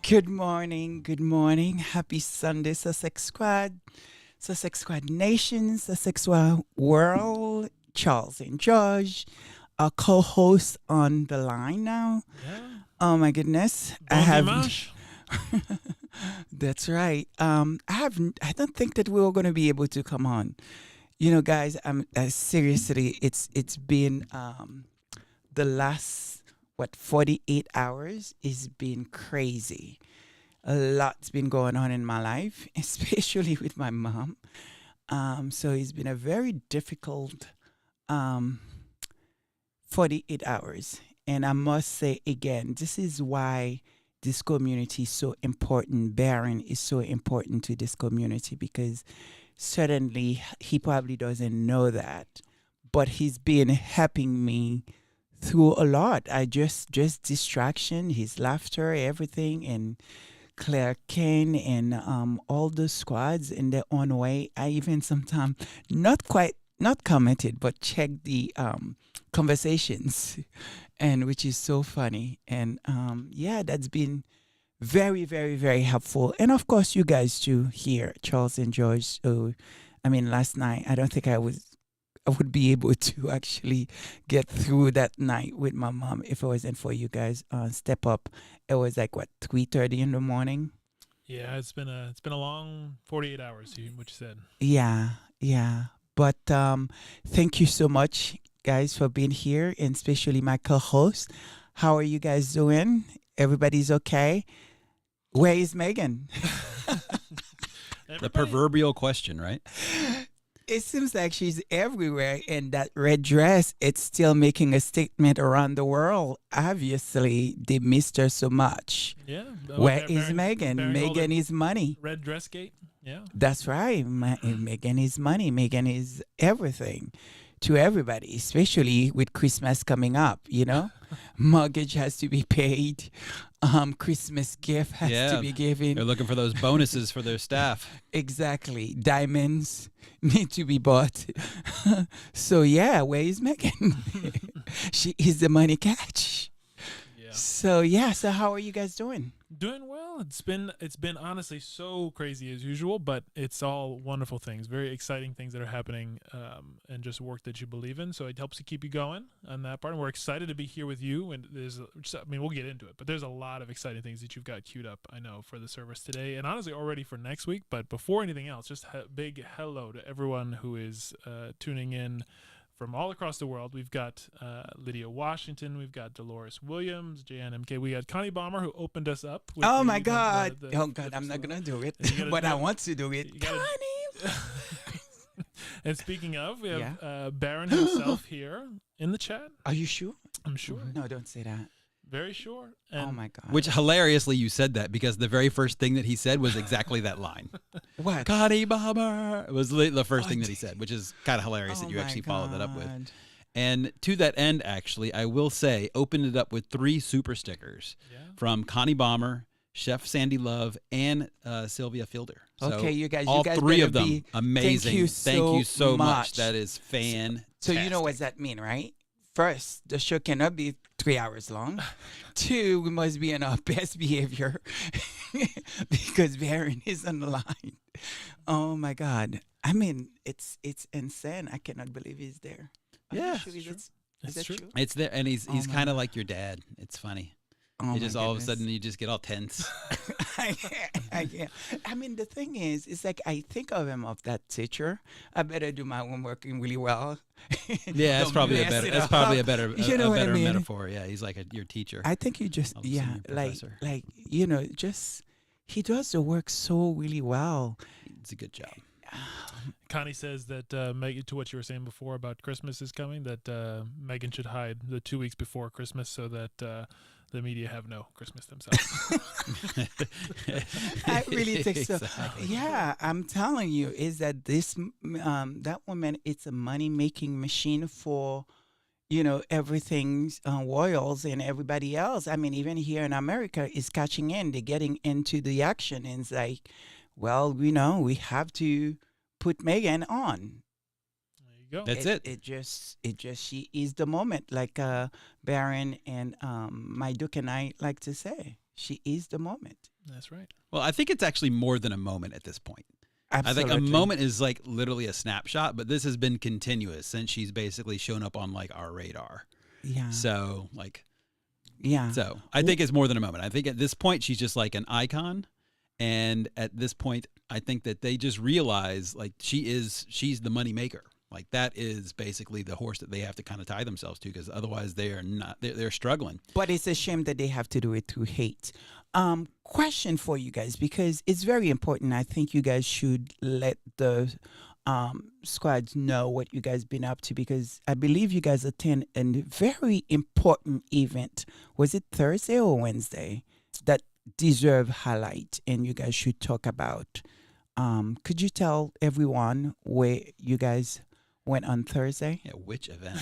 Good morning, good morning. Happy Sunday, Sussex Squad Nation, Sussex Squad World, Charles and George, our co-host on the line now. Yeah. Oh my goodness, I Bon have. dimanche. That's right. I don't think that we were going to be able to come on. You know, guys. Seriously. It's been the last 48 hours is been crazy. A lot's been going on in my life, especially with my mom. So it's been a very difficult um 48 hours. And I must say again, this is why this community is so important. Baron is so important to this community because certainly he probably doesn't know that, but he's been helping me through a lot. I just distraction, his laughter, everything, and Claire Kane and all the squads in their own way. I even sometimes not commented, but checked the conversations, and which is so funny. And yeah, that's been very, very, very helpful. And of course, you guys too here, Charles and George. So, I mean, last night I don't think I would be able to actually get through that night with my mom if it wasn't for you guys. Step up. It was like what 3:30 in the morning. Yeah, it's been a long 48 hours. What you said. Yeah, yeah. But thank you so much, guys, for being here, and especially my co-host. How are you guys doing? Everybody's okay? Where is Megan? The proverbial question, right? It seems like she's everywhere in that red dress. It's still making a statement around the world. Obviously, they missed her so much. Yeah. Where is Megan? Megan is money. Red dress gate. Yeah. That's right. Megan is money. Megan is everything to everybody, especially with Christmas coming up, you know? Mortgage has to be paid. Christmas gift has to be given. They're looking for those bonuses for their staff. Exactly. Diamonds need to be bought. So yeah, where is Megan? She is the money catch. Yeah. So yeah, so how are you guys doing? Doing well. It's been honestly so crazy as usual, but it's all wonderful things, very exciting things that are happening, and just work that you believe in. So it helps to keep you going on that part. And we're excited to be here with you. And we'll get into it, but there's a lot of exciting things that you've got queued up, I know, for the service today, and honestly already for next week. But before anything else, just a big hello to everyone who is tuning in from all across the world. We've got Lydia Washington, we've got Dolores Williams, JNMK, we got Connie Bomber, who opened us up. With oh my God! I'm not gonna do it, but I want to do it. Connie. And speaking of, we have Baron himself here in the chat. Are you sure? I'm sure. No, don't say that. Very sure. Oh my God! Which hilariously you said that because the very first thing that he said was exactly that line. What? Connie Bomber. It was the first thing that he said, which is kind of hilarious that you actually followed that up with. And to that end, actually, I will say, opened it up with 3 super stickers from Connie Bomber, Chef Sandy Love, and Sylvia Fielder. So okay, you guys, all 3 of them, amazing. Thank you so much. That is fantastic. So you know what that mean, right? First, the show cannot be 3 hours long. 2, we must be in our best behavior because Baron is on the line. Oh my God! I mean, it's insane. I cannot believe he's there. Is that true? It's there, and he's kind of like your dad. It's funny. Oh you just all of a sudden you just get all tense. I mean, the thing is, it's like I think of him of that teacher. I better do my homework really well. Yeah, that's probably a better metaphor. Yeah, he's like your teacher. I think you just like you know, just he does the work so really well. It's a good job. Connie says that Megan, to what you were saying before about Christmas is coming, that Megan should hide the 2 weeks before Christmas so that the media have no Christmas themselves. I really think so. Exactly. Yeah, I'm telling you, is that this that woman? It's a money making machine for, you know, everything's royals and everybody else. I mean, even here in America, is catching in. They're getting into the action, and it's like, well, you know, we have to put Megan on. Go. That's it. It just she is the moment, like Baron and my Duke and I like to say. She is the moment. That's right. Well, I think it's actually more than a moment at this point. Absolutely. I think a moment is like literally a snapshot, but this has been continuous since she's basically shown up on like our radar. Yeah. So like, yeah. So I think it's more than a moment. I think at this point she's just like an icon, and at this point I think that they just realize like she's the money maker. Like that is basically the horse that they have to kind of tie themselves to, because otherwise they are not. They're struggling. But it's a shame that they have to do it through hate. Question for you guys, because it's very important. I think you guys should let the squads know what you guys been up to, because I believe you guys attend a very important event. Was it Thursday or Wednesday that deserve highlight, and you guys should talk about? Could you tell everyone where you guys went on Thursday? Yeah, which event?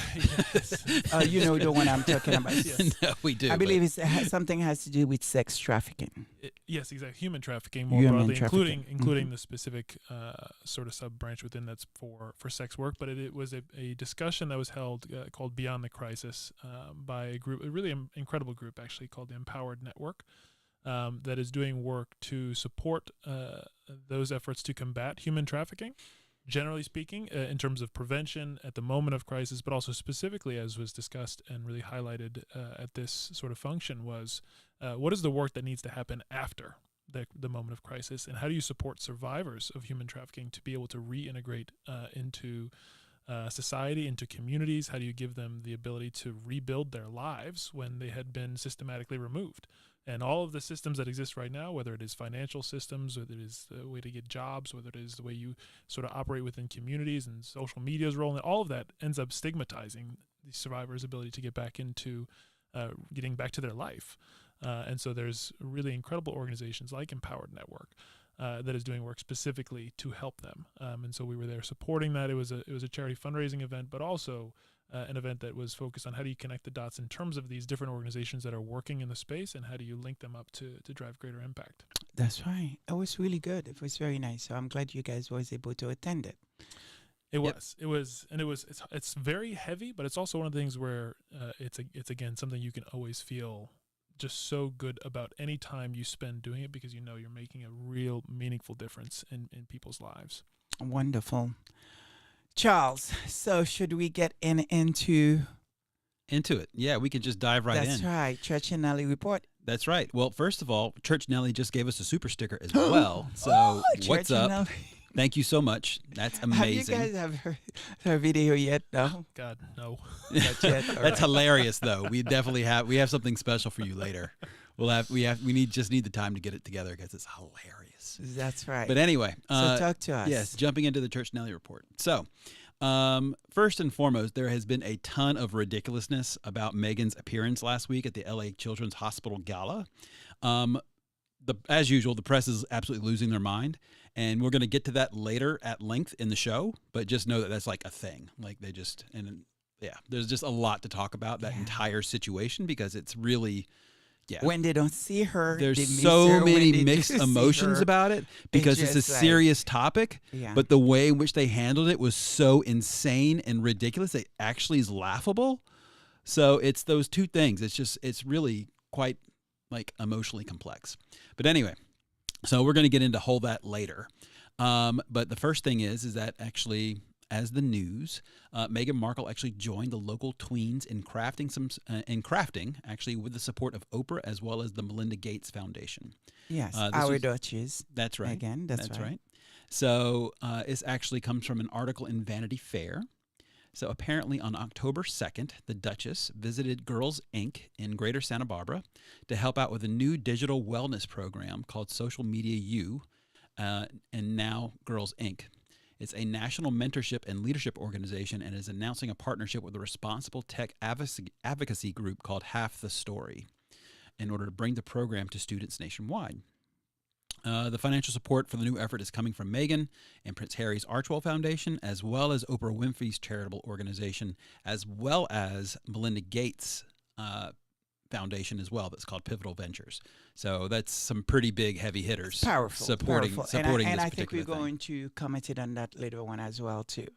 You know the one I'm talking about. Yes. No, we do. I believe something has to do with sex trafficking. Yes, exactly. Human trafficking more Human broadly, trafficking. including the specific sort of sub branch within that's for sex work. But it was a discussion that was held called Beyond the Crisis by a group, a really incredible group actually, called the Empowered Network, that is doing work to support those efforts to combat human trafficking, generally speaking, in terms of prevention at the moment of crisis, but also specifically, as was discussed and really highlighted at this sort of function, was what is the work that needs to happen after the moment of crisis, and how do you support survivors of human trafficking to be able to reintegrate into society, into communities? How do you give them the ability to rebuild their lives when they had been systematically removed? And all of the systems that exist right now, whether it is financial systems, whether it is the way to get jobs, whether it is the way you sort of operate within communities and social media's role, and all of that ends up stigmatizing the survivor's ability to get back into getting back to their life. And so there's really incredible organizations like Empowered Network that is doing work specifically to help them. And so we were there supporting that. It was a charity fundraising event, but also an event that was focused on how do you connect the dots in terms of these different organizations that are working in the space, and how do you link them up to drive greater impact. That's right. It was really good. It was very nice. So I'm glad you guys was able to attend it. It's very heavy, but it's also one of the things where it's again something you can always feel just so good about any time you spend doing it, because you know you're making a real meaningful difference in people's lives. Wonderful. Charles, so should we get into it? Yeah, we can just dive right in. That's right. Church and Nelly report. That's right. Well, first of all, Church Nelly just gave us a super sticker as well. So what's up? Thank you so much. That's amazing. Have you guys heard her video yet? No. God, no. Not yet. That's hilarious, though. We definitely have something special for you later. We just need the time to get it together, because it's hilarious. That's right. But anyway, so talk to us. Yes, jumping into the Church Nelly report. So, first and foremost, there has been a ton of ridiculousness about Megan's appearance last week at the LA Children's Hospital Gala. As usual, the press is absolutely losing their mind, and we're going to get to that later at length in the show. But just know that that's like a thing. Like there's just a lot to talk about that entire situation, because it's really. Yeah. When they don't see her, there's so many mixed emotions about it, because it's a serious topic. Yeah. But the way in which they handled it was so insane and ridiculous. It actually is laughable. So it's those two things. It's really quite like emotionally complex. But anyway, so we're going to get into all that later. But the first thing is that actually, as the news, Meghan Markle actually joined the local tweens in crafting actually with the support of Oprah as well as the Melinda Gates Foundation. Yes, our Duchess. That's right. Again, that's right. So this actually comes from an article in Vanity Fair. So apparently on October 2nd, the Duchess visited Girls Inc. in Greater Santa Barbara to help out with a new digital wellness program called Social Media U, and now Girls Inc. It's a national mentorship and leadership organization, and is announcing a partnership with a responsible tech advocacy group called Half the Story in order to bring the program to students nationwide. The financial support for the new effort is coming from Meghan and Prince Harry's Archewell Foundation, as well as Oprah Winfrey's charitable organization, as well as Melinda Gates' foundation as well, that's called Pivotal Ventures. So that's some pretty big heavy hitters. It's powerful. Supporting and this I think we're particular going to comment it on that later one as well too.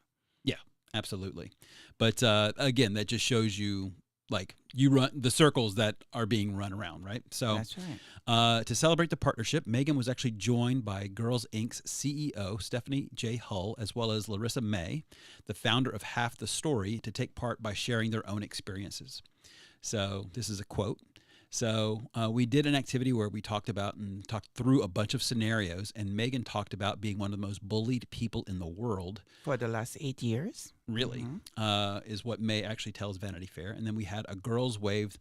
Yeah, absolutely. But again, that just shows you like you run the circles that are being run around, right? So That's right. To celebrate the partnership, Megan was actually joined by Girls Inc.'s CEO, Stephanie J. Hull, as well as Larissa May, the founder of Half the Story, to take part by sharing their own experiences. So this is a quote. So we did an activity where we talked through a bunch of scenarios, and Megan talked about being one of the most bullied people in the world. For the last 8 years. Really, is what May actually tells Vanity Fair. And then we had a girls wave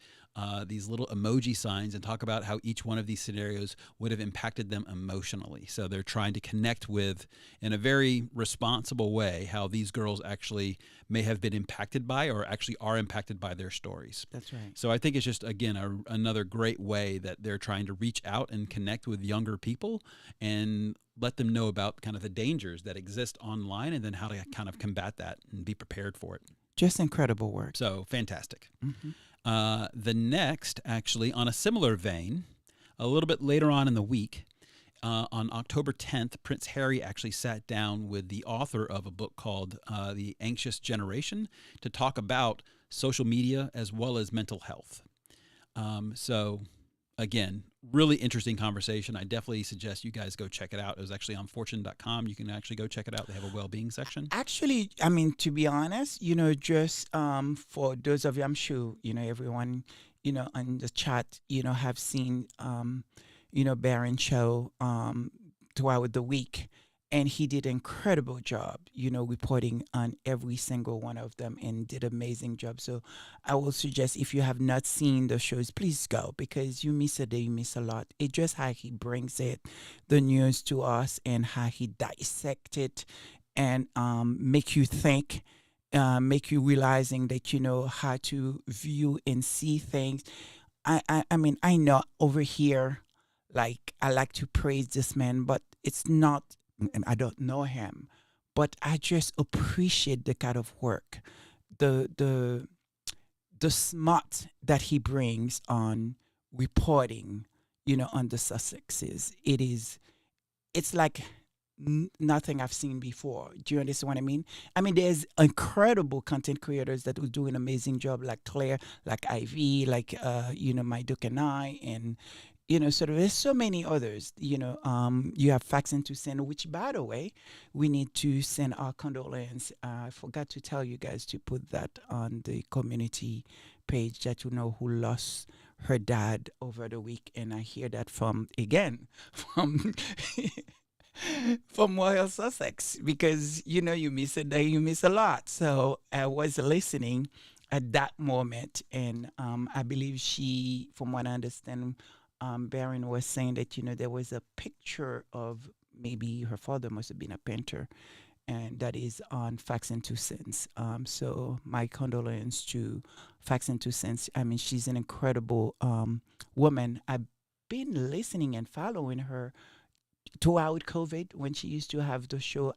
these little emoji signs and talk about how each one of these scenarios would have impacted them emotionally. So they're trying to connect with, in a very responsible way, how these girls actually may have been impacted by or actually are impacted by their stories. That's right. So I think it's just, again, another great way that they're trying to reach out and connect with younger people and let them know about kind of the dangers that exist online and then how to kind of combat that and be prepared for it. Just incredible work. So fantastic. Mm-hmm. The next, actually, on a similar vein, a little bit later on in the week, on October 10th, Prince Harry actually sat down with the author of a book called The Anxious Generation to talk about social media as well as mental health. So, again, really interesting conversation. I definitely suggest you guys go check it out. It was actually on fortune.com. You can actually go check it out. They have a well-being section. Actually, I mean, to be honest, just for those of you, I'm sure, everyone, on the chat, have seen, Baron show throughout the week. And he did an incredible job, reporting on every single one of them and did an amazing job. So I will suggest if you have not seen the shows, please go because you miss a day, you miss a lot. It's just how he brings the news to us and how he dissects it and make you think, make you realizing that you know how to view and see things. I mean, I know over here, like I like to praise this man, but it's not, and I don't know him, but I just appreciate the kind of work, the smart that he brings on reporting, on the Sussexes. It's like nothing I've seen before. Do you understand what I mean? I mean, there's incredible content creators that will do an amazing job, like Claire, like Ivy, like my Duke and I, and so there's so many others. You have Facts into Sin, which, by the way, we need to send our condolence. I forgot to tell you guys to put that on the community page that who lost her dad over the week. And I hear that from from Royal Sussex, because, you miss a day, you miss a lot. So I was listening at that moment. And I believe she, from what I understand, Baron was saying that, there was a picture of maybe her father must have been a painter, and that is on Facts and Two Cents. So my condolence to Facts and Two Cents. I mean, she's an incredible woman. I've been listening and following her throughout COVID when she used to have the show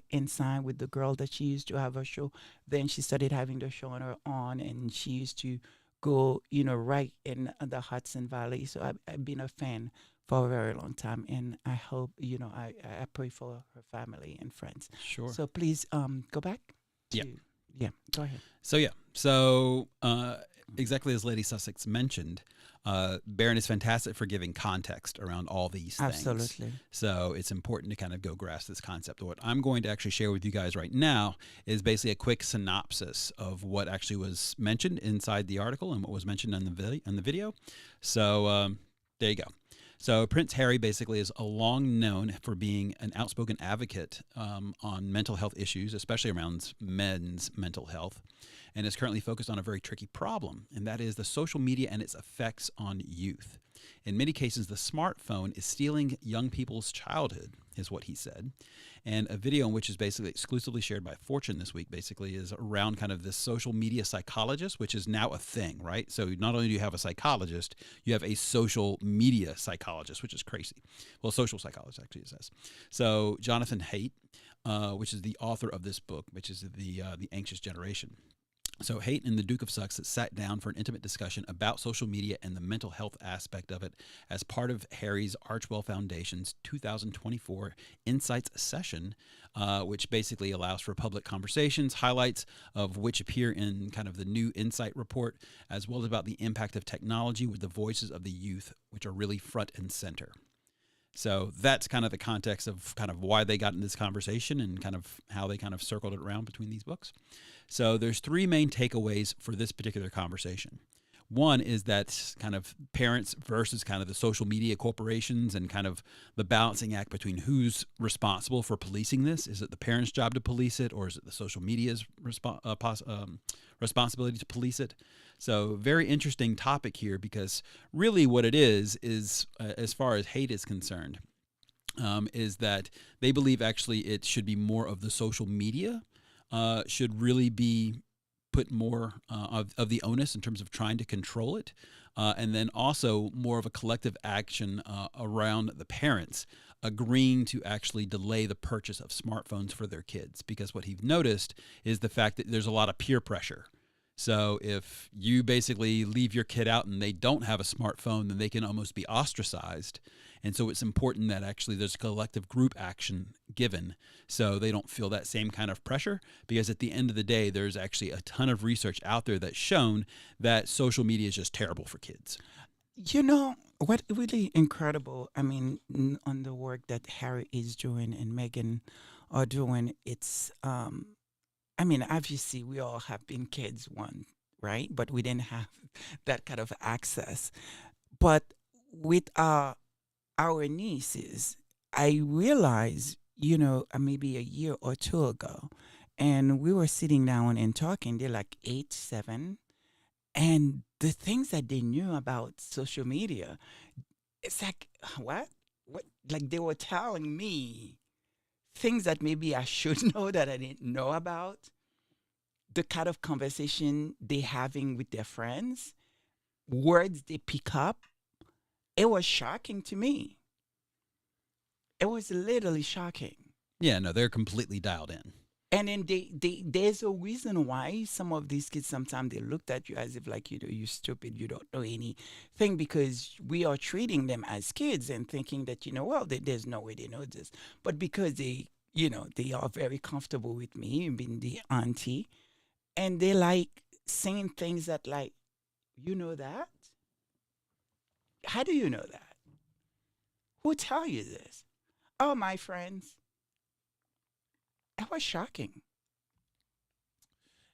Inside with the girl that she used to have her show. Then she started having the show on her own, and she used to go, right in the Hudson Valley. So I've been a fan for a very long time, and I hope, I pray for her family and friends. Sure. So please go back to, go ahead. So exactly as Lady Sussex mentioned, Baron is fantastic for giving context around all these things. Absolutely. So it's important to kind of go grasp this concept. What I'm going to actually share with you guys right now is basically a quick synopsis of what actually was mentioned inside the article and what was mentioned in the video. So there you go. So Prince Harry basically is long known for being an outspoken advocate on mental health issues, especially around men's mental health, and is currently focused on a very tricky problem, and that is the social media and its effects on youth. In many cases, the smartphone is stealing young people's childhood, is what he said. And a video in which is basically exclusively shared by Fortune this week basically is around kind of this social media psychologist, which is now a thing, right? So not only do you have a psychologist, you have a social media psychologist, which is crazy. Well, social psychologist actually it says. So Jonathan Haidt, which is the author of this book, which is the Anxious Generation. So Haidt and the Duke of Sussex sat down for an intimate discussion about social media and the mental health aspect of it as part of Harry's Archwell Foundation's 2024 Insights session, which basically allows for public conversations, highlights of which appear in kind of the new Insight report, as well as about the impact of technology with the voices of the youth, which are really front and center. So that's kind of the context of kind of why they got in this conversation and kind of how they kind of circled it around between these books. So there's three main takeaways for this particular conversation. One is that kind of parents versus kind of the social media corporations and kind of the balancing act between who's responsible for policing this. Is it the parents' job to police it, or is it the social media's responsibility to police it? So very interesting topic here, because really what it is as far as Haidt is concerned, is that they believe actually it should be more of the social media should really be put more of the onus in terms of trying to control it, and then also more of a collective action around the parents agreeing to actually delay the purchase of smartphones for their kids, because what he's noticed is the fact that there's a lot of peer pressure. So if you basically leave your kid out and they don't have a smartphone, then they can almost be ostracized. And so it's important that actually there's collective group action given so they don't feel that same kind of pressure, because at the end of the day, there's actually a ton of research out there that's shown that social media is just terrible for kids. You know, what really incredible, I mean, on the work that Harry is doing and Meghan are doing, it's, I mean, obviously we all have been kids one, right? But we didn't have that kind of access. But with our nieces, I realized, you know, maybe a year or two ago, and we were sitting down and talking. They're like 8, 7, and the things that they knew about social media, it's like, what? Like they were telling me things that maybe I should know that I didn't know about. The kind of conversation they having with their friends, words they pick up, it was shocking to me. It was literally shocking. Yeah, no, they're completely dialed in. And then there's a reason why some of these kids sometimes they looked at you as if like, you know, you're stupid, you don't know anything, because we are treating them as kids and thinking that, you know, well, there's no way they know this. But because they, you know, they are very comfortable with me being the auntie, and they like saying things that like, you know that? How do you know that? Who tell you this? Oh, my friends. It was shocking.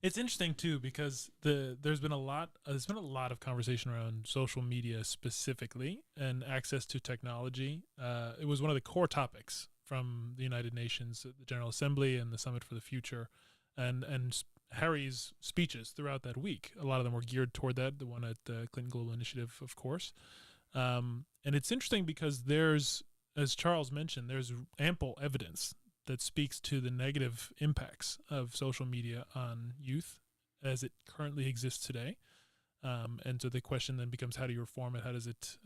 It's interesting too, because there's been a lot of conversation around social media specifically and access to technology. It was one of the core topics from the United Nations, the General Assembly, and the Summit for the Future, and Harry's speeches throughout that week. A lot of them were geared toward that. The one at the Clinton Global Initiative, of course, and it's interesting because there's, as Charles mentioned, there's ample evidence that speaks to the negative impacts of social media on youth as it currently exists today. And so the question then becomes, how do you reform it? How does it,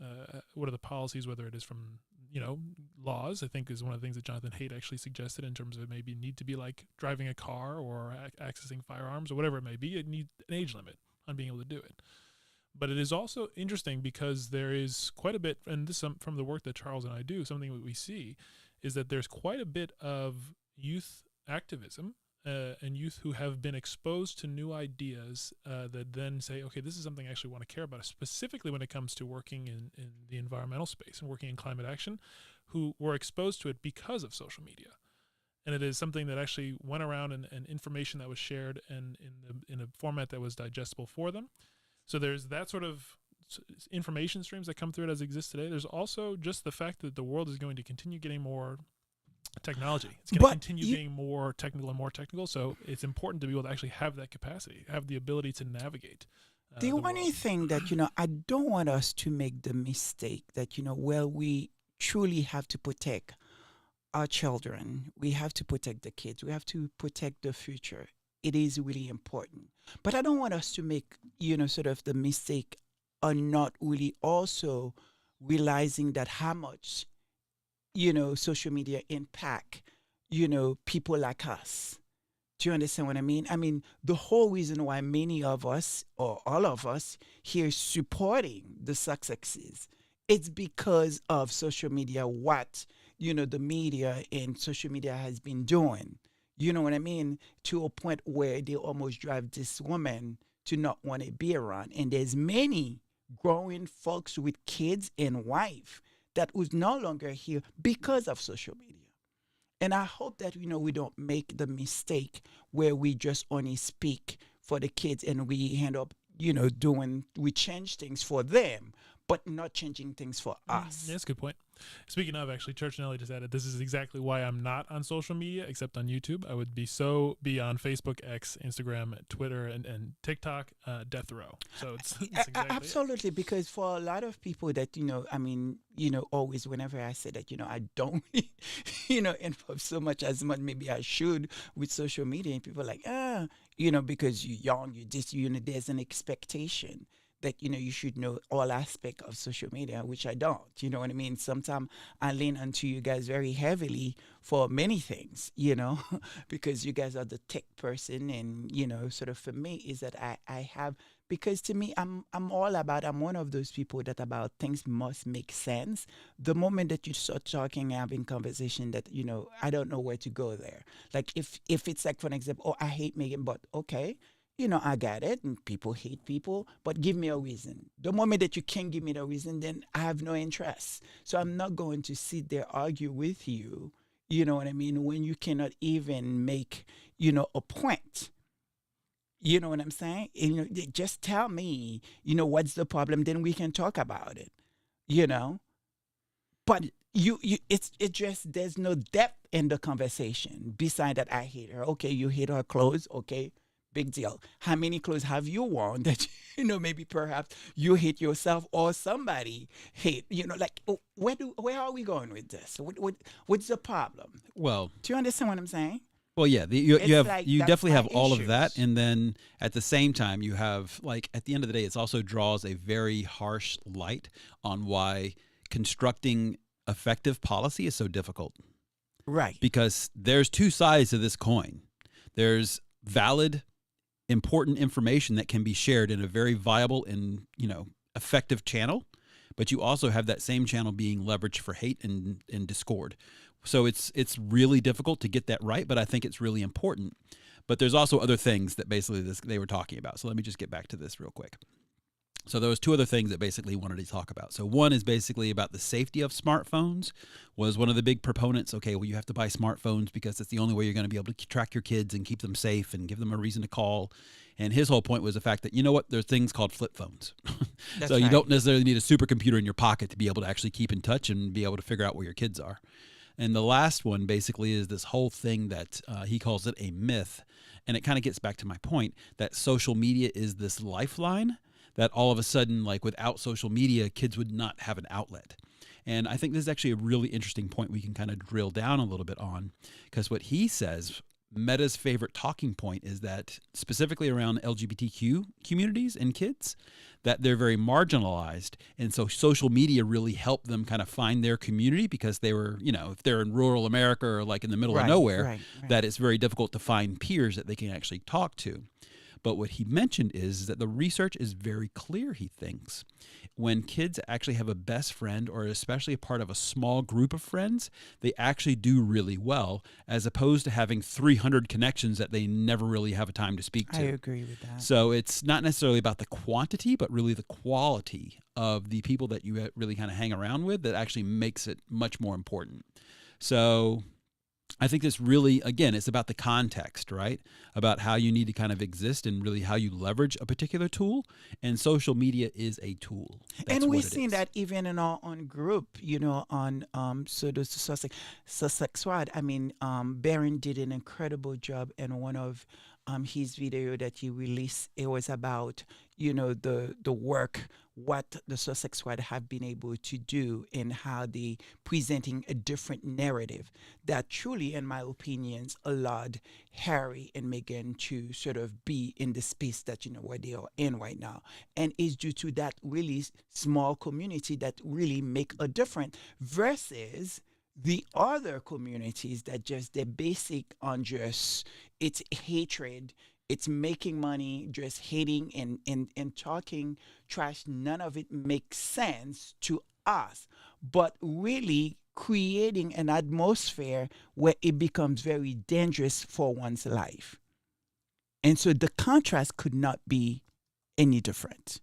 what are the policies, whether it is from, you know, laws, I think is one of the things that Jonathan Haidt actually suggested in terms of it maybe need to be like driving a car or accessing firearms or whatever it may be. It needs an age limit on being able to do it. But it is also interesting because there is quite a bit, and this from the work that Charles and I do, something that we see is that there's quite a bit of youth activism and youth who have been exposed to new ideas that then say, okay, this is something I actually want to care about, specifically when it comes to working in the environmental space and working in climate action, who were exposed to it because of social media. And it is something that actually went around and information that was shared and in a format that was digestible for them. So there's that sort of information streams that come through it as it exists today. There's also just the fact that the world is going to continue getting more technology. It's going to continue being more technical. So it's important to be able to actually have that capacity, have the ability to navigate. The only thing that, you know, I don't want us to make the mistake that, you know, well, we truly have to protect our children. We have to protect the kids. We have to protect the future. It is really important. But I don't want us to make, you know, sort of the mistake of not really also realizing that how much, you know, social media impact, you know, people like us, Do you understand what I mean? I mean, the whole reason why many of us, or all of us here supporting the successes, it's because of social media, what, the media and social media has been doing. You know what I mean? To a point where they almost drive this woman to not want to be around. And there's many growing folks with kids and wife that was no longer here because of social media. And I hope that we don't make the mistake where we just only speak for the kids and we end up we change things for them, but not changing things for us. Yeah, that's a good point. Speaking of, actually, Church Nelly just added, this is exactly why I'm not on social media except on YouTube. I would be on Facebook, X, Instagram, Twitter, and TikTok, death row. So it's exactly absolutely, because for a lot of people that always whenever I say that I don't involve so much as much maybe I should with social media, and people are like because you're young, there's an expectation that you should know all aspects of social media, which I don't. You know what I mean? Sometimes I lean onto you guys very heavily for many things, because you guys are the tech person, and sort of for me is that I have, because to me I'm one of those people that about things must make sense. The moment that you start talking, having conversation that I don't know where to go there. Like if it's like, for an example, I hate Megan, but okay. I got it, and people hate people, but give me a reason. The moment that you can't give me the reason, then I have no interest. So I'm not going to sit there, argue with you, you know what I mean, when you cannot even make, a point. You know what I'm saying? Just tell me, what's the problem, then we can talk about it, But it just, there's no depth in the conversation. Beside that, I hate her. Okay, you hate her clothes, okay. Big deal. How many clothes have you worn that maybe perhaps you hate yourself or somebody hate? Like where are we going with this? What's the problem? Well, do you understand what I'm saying? Well, yeah, you definitely have all of that, and then at the same time you have, like, at the end of the day, it also draws a very harsh light on why constructing effective policy is so difficult. Right. Because there's two sides to this coin. There's valid, important information that can be shared in a very viable and effective channel, but you also have that same channel being leveraged for hate and discord. So it's really difficult to get that right, but I think it's really important. But there's also other things that basically they were talking about. So let me just get back to this real quick. So there was two other things that basically wanted to talk about. So one is basically about the safety of smartphones. Was one of the big proponents, okay, well, you have to buy smartphones because it's the only way you're going to be able to track your kids and keep them safe and give them a reason to call. And his whole point was the fact that, there's things called flip phones. So you don't necessarily need a supercomputer in your pocket to be able to actually keep in touch and be able to figure out where your kids are. And the last one basically is this whole thing that he calls it a myth. And it kind of gets back to my point that social media is this lifeline that all of a sudden, like, without social media, kids would not have an outlet. And I think this is actually a really interesting point we can kind of drill down a little bit on, because what he says, Meta's favorite talking point, is that specifically around LGBTQ communities and kids, that they're very marginalized. And so social media really helped them kind of find their community, because they were, if they're in rural America or like in the middle of nowhere, that it's very difficult to find peers that they can actually talk to. But what he mentioned is that the research is very clear, he thinks. When kids actually have a best friend, or especially a part of a small group of friends, they actually do really well, as opposed to having 300 connections that they never really have a time to speak to. I agree with that. So it's not necessarily about the quantity, but really the quality of the people that you really kind of hang around with that actually makes it much more important. So I think this really, again, it's about the context, right? About how you need to kind of exist and really how you leverage a particular tool. And social media is a tool. That's and we've seen that even in our own group, on so the Sussex Squad. I mean, Baron did an incredible job in one of his video that he released. It was about, the work, what the Sussex Squad have been able to do and how they presenting a different narrative that truly, in my opinions, allowed Harry and Meghan to sort of be in the space that, where they are in right now. And it's due to that really small community that really make a difference versus the other communities that just they're basic on just, it's hatred. It's making money, just hating and talking trash. None of it makes sense to us. But really creating an atmosphere where it becomes very dangerous for one's life. And so the contrast could not be any different.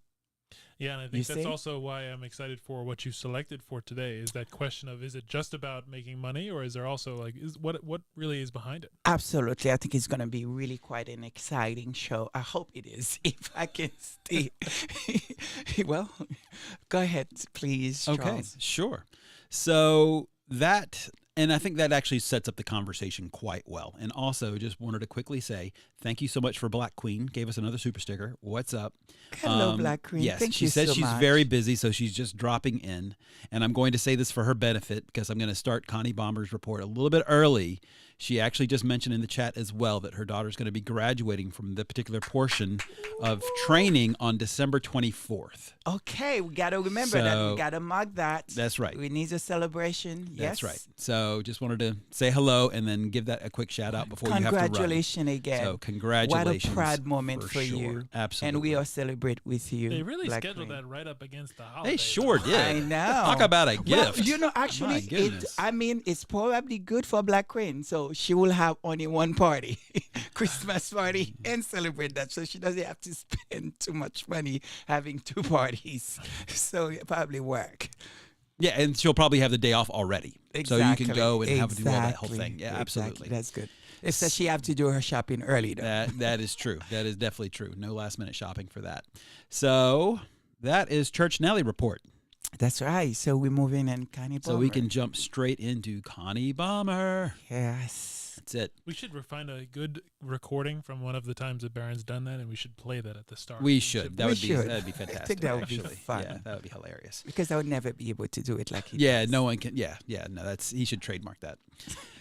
Yeah, and I think that's also why I'm excited for what you selected for today, is that question of, is it just about making money, or is there also like, what really is behind it? Absolutely. I think it's going to be really quite an exciting show. I hope it is, if I can stay. Well, go ahead, please, Charles. Okay, sure. So that, and I think that actually sets up the conversation quite well. And also just wanted to quickly say, thank you so much for Black Queen. Gave us another super sticker. What's up? Hello, Black Queen. Yes, Thank she you says so she's much. very busy, so she's just dropping in. And I'm going to say this for her benefit because I'm going to start Connie Bomber's report a little bit early. She actually just mentioned in the chat as well that her daughter's going to be graduating from the particular portion of training on December 24th. Okay, we got to remember that. We got to mark that. That's right. We need a celebration. That's yes. right. So just wanted to say hello and then give that a quick shout out before you have to run. Congratulations again. So congratulations. What a proud moment for sure. you. Absolutely. And we all celebrate with you. They really Black scheduled Queen. that right up against the holiday. They sure did. I know. Talk about a Well, gift. you know, actually, it's probably good for Black Queen. So she will have only one party, Christmas party, and celebrate that. So she doesn't have to spend too much money having two parties. So it probably work. Yeah, and she'll probably have the day off already. Exactly. So you can go and have to do all that whole thing. Yeah, Exactly. absolutely. That's good. Except she have to do her shopping early, though. That is true. That is definitely true. No last minute shopping for that. So that is Church Nelly report. That's right. So we're moving in Connie Bomber. So we can jump straight into Connie Bomber. Yes. That's it. We should find a good recording from one of the times that Baron's done that, and we should play that at the start. We should. That'd be fantastic. I think that would be actually. fun. Yeah, that would be hilarious. Because I would never be able to do it like he Yeah, does. no one can. Yeah, no, he should trademark that.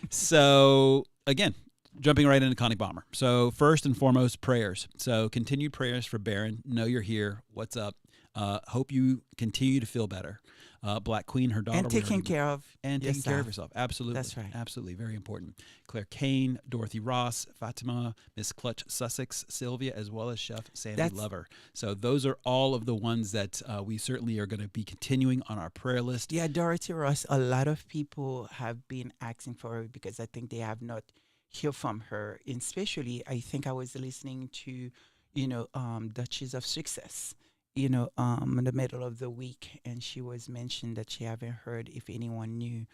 So again, jumping right into Connie Bomber. So first and foremost, prayers. So continued prayers for Baron. Know you're here. What's up? Hope you continue to feel better. Black Queen, her daughter. And taking care of taking care of yourself. Absolutely. That's right. Absolutely. Very important. Claire Kane, Dorothy Ross, Fatima, Miss Clutch Sussex, Sylvia, as well as Chef Sandy Lover. So those are all of the ones that we certainly are going to be continuing on our prayer list. Yeah, Dorothy Ross, a lot of people have been asking for her because I think they have not heard from her. And especially, I think I was listening to, Duchess of Success, in the middle of the week, and she was mentioned that she haven't heard if anyone knew,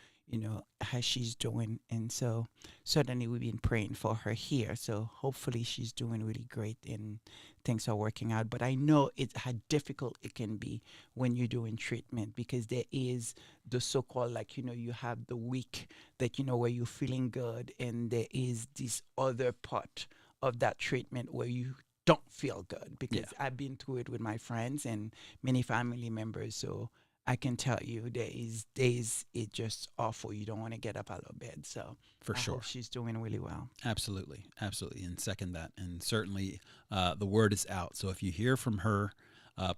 how she's doing. And so certainly we've been praying for her here. So hopefully she's doing really great and things are working out. But I know how difficult it can be when you're doing treatment, because there is the so-called, you have the week that, where you're feeling good, and there is this other part of that treatment where you don't feel good, because I've been through it with my friends and many family members. So I can tell you there is days it's just awful. You don't want to get up out of bed. So for I sure, hope she's doing really well. Absolutely. And second that. And certainly the word is out. So if you hear from her,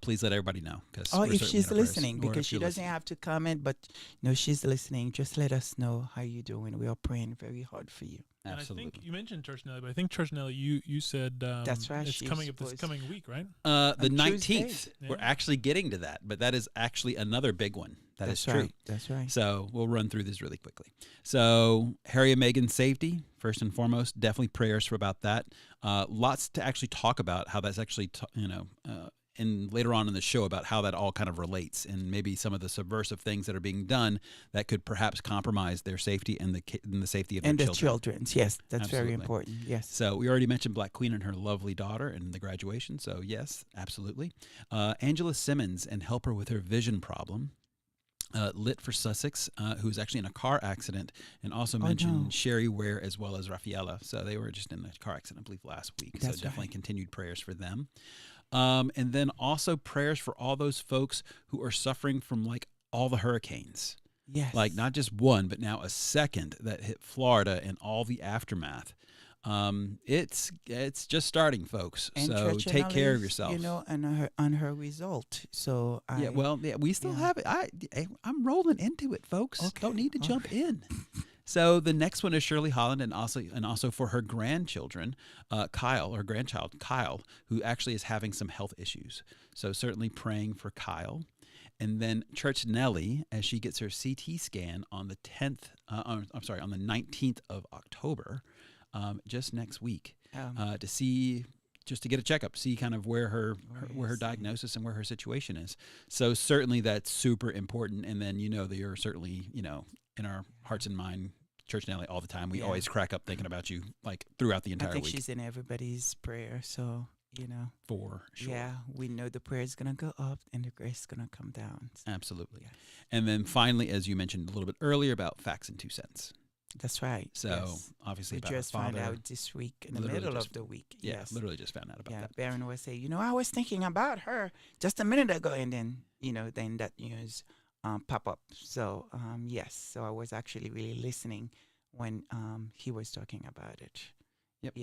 please let everybody know. If she's listening, because she doesn't have to comment, but she's listening. Just let us know how you're doing. We are praying very hard for you. Absolutely. And I think you mentioned Church Nelly, but I think Church Nelly, you said that's right. It's coming up this coming week, right? The 19th. Tuesday. We're actually getting to that, but that is actually another big one. That's true. That's right. So we'll run through this really quickly. So Harry and Meghan's safety, first and foremost, definitely prayers for about that. Lots to actually talk about how that's actually, and later on in the show about how that all kind of relates, and maybe some of the subversive things that are being done that could perhaps compromise their safety and the safety of their children. And the children's, yes, that's Absolutely. very important. Yes. So we already mentioned Black Queen and her lovely daughter and the graduation. So yes, absolutely. Angela Simmons and help her with her vision problem. Lit for Sussex, who's actually in a car accident, and also mentioned Sherry Ware as well as Rafaela. So they were just in a car accident, I believe, last week. That's so definitely right. continued prayers for them. And then also prayers for all those folks who are suffering from all the hurricanes. Yes. Not just one, but now a second that hit Florida and all the aftermath. It's just starting, folks. And so take care of yourself. On her result. So we still have it. I'm rolling into it, folks. Okay, Don't need to all jump in. So the next one is Shirley Holland, and also for her grandchildren, grandchild Kyle, who actually is having some health issues. So certainly praying for Kyle. And then Church Nellie, as she gets her CT scan on the 19th of October, just next week, to see, just to get a checkup, see kind of where her diagnosis and where her situation is. So certainly that's super important. And then, that you're certainly, in our hearts and mind, Church Nellie, all the time. We always crack up thinking about you, like throughout the entire week. I think she's in everybody's prayer. So, For sure. Yeah, we know the prayer is going to go up and the grace is going to come down. Absolutely. Yes. And then finally, as you mentioned a little bit earlier, about Facts and 2 Cents. That's right. So obviously, we just found out this week in the middle of the week. Yeah, literally just found out about that. Baron was saying, I was thinking about her just a minute ago, and then then that news pop up. So yes, so I was actually really listening when he was talking about it. Yep.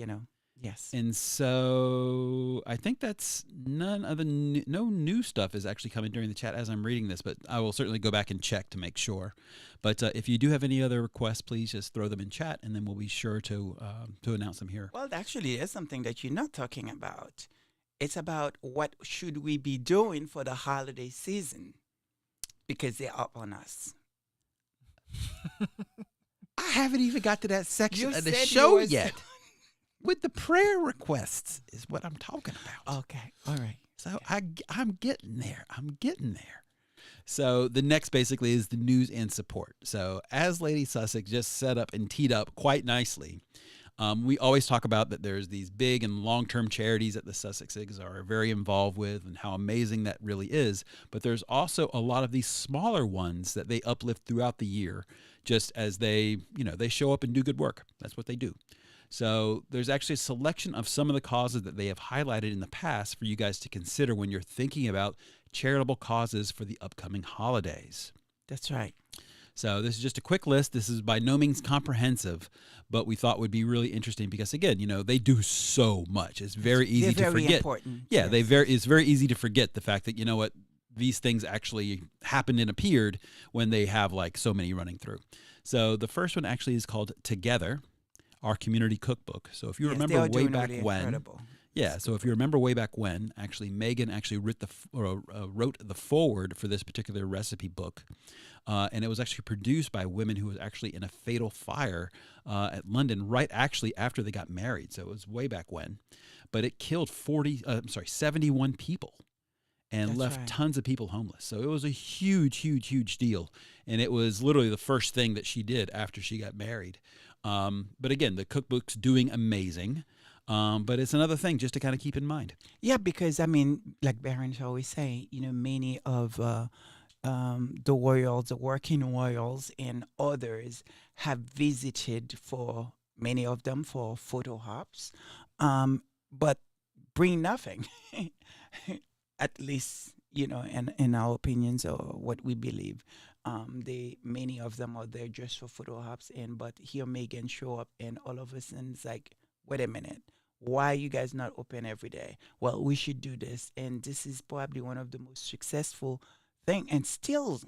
Yes. And so I think that's no new stuff is actually coming during the chat as I'm reading this, but I will certainly go back and check to make sure. But if you do have any other requests, please just throw them in chat, and then we'll be sure to announce them here. Well, actually, there's something that you're not talking about. It's about what should we be doing for the holiday season, because they're up on us. I haven't even got to that section of the show yet. With the prayer requests is what I'm talking about. Okay. All right. So I'm getting there. So the next basically is the news and support. So as Lady Sussex just set up and teed up quite nicely, we always talk about that there's these big and long-term charities that the Sussexes are very involved with and how amazing that really is. But there's also a lot of these smaller ones that they uplift throughout the year just as they show up and do good work. That's what they do. So there's actually a selection of some of the causes that they have highlighted in the past for you guys to consider when you're thinking about charitable causes for the upcoming holidays. That's right. So this is just a quick list. This is by no means comprehensive, but we thought would be really interesting because, again, they do so much. It's very easy to forget. Important. Yeah, yes. It's very easy to forget the fact that, these things actually happened and appeared when they have so many running through. So the first one actually is called Together, our community cookbook. So if you remember way back when, so if you remember way back when, actually Megan actually wrote the foreword for this particular recipe book, and it was actually produced by women who was actually in a fatal fire at London right actually after they got married. So it was way back when, but it killed 71 people. And left tons of people homeless. So it was a huge, huge, huge deal. And it was literally the first thing that she did after she got married. But again, the cookbook's doing amazing. But it's another thing just to kind of keep in mind. Yeah, because, like Baron's always say, many of the royals, the working royals and others have visited many of them for photo ops, but bring nothing. At least, in our opinions or what we believe, many of them are there just for photo ops. But here Megan show up, and all of a sudden it's like, wait a minute, why are you guys not open every day? Well, we should do this, and this is probably one of the most successful thing, and still,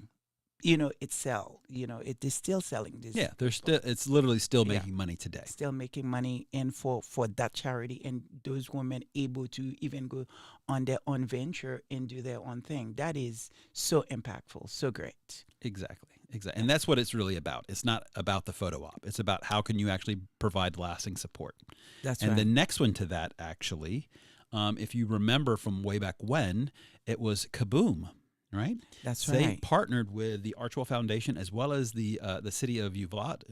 it sell. It is still selling this. Yeah, it's literally still making money today. Still making money, and for that charity, and those women able to even go on their own venture and do their own thing. That is so impactful, so great. Exactly. And that's what it's really about. It's not about the photo op. It's about how can you actually provide lasting support. That's right. And the next one to that, actually, if you remember from way back when, it was Kaboom. Right? That's right. They partnered with the Archwell Foundation as well as the city of Uvalde,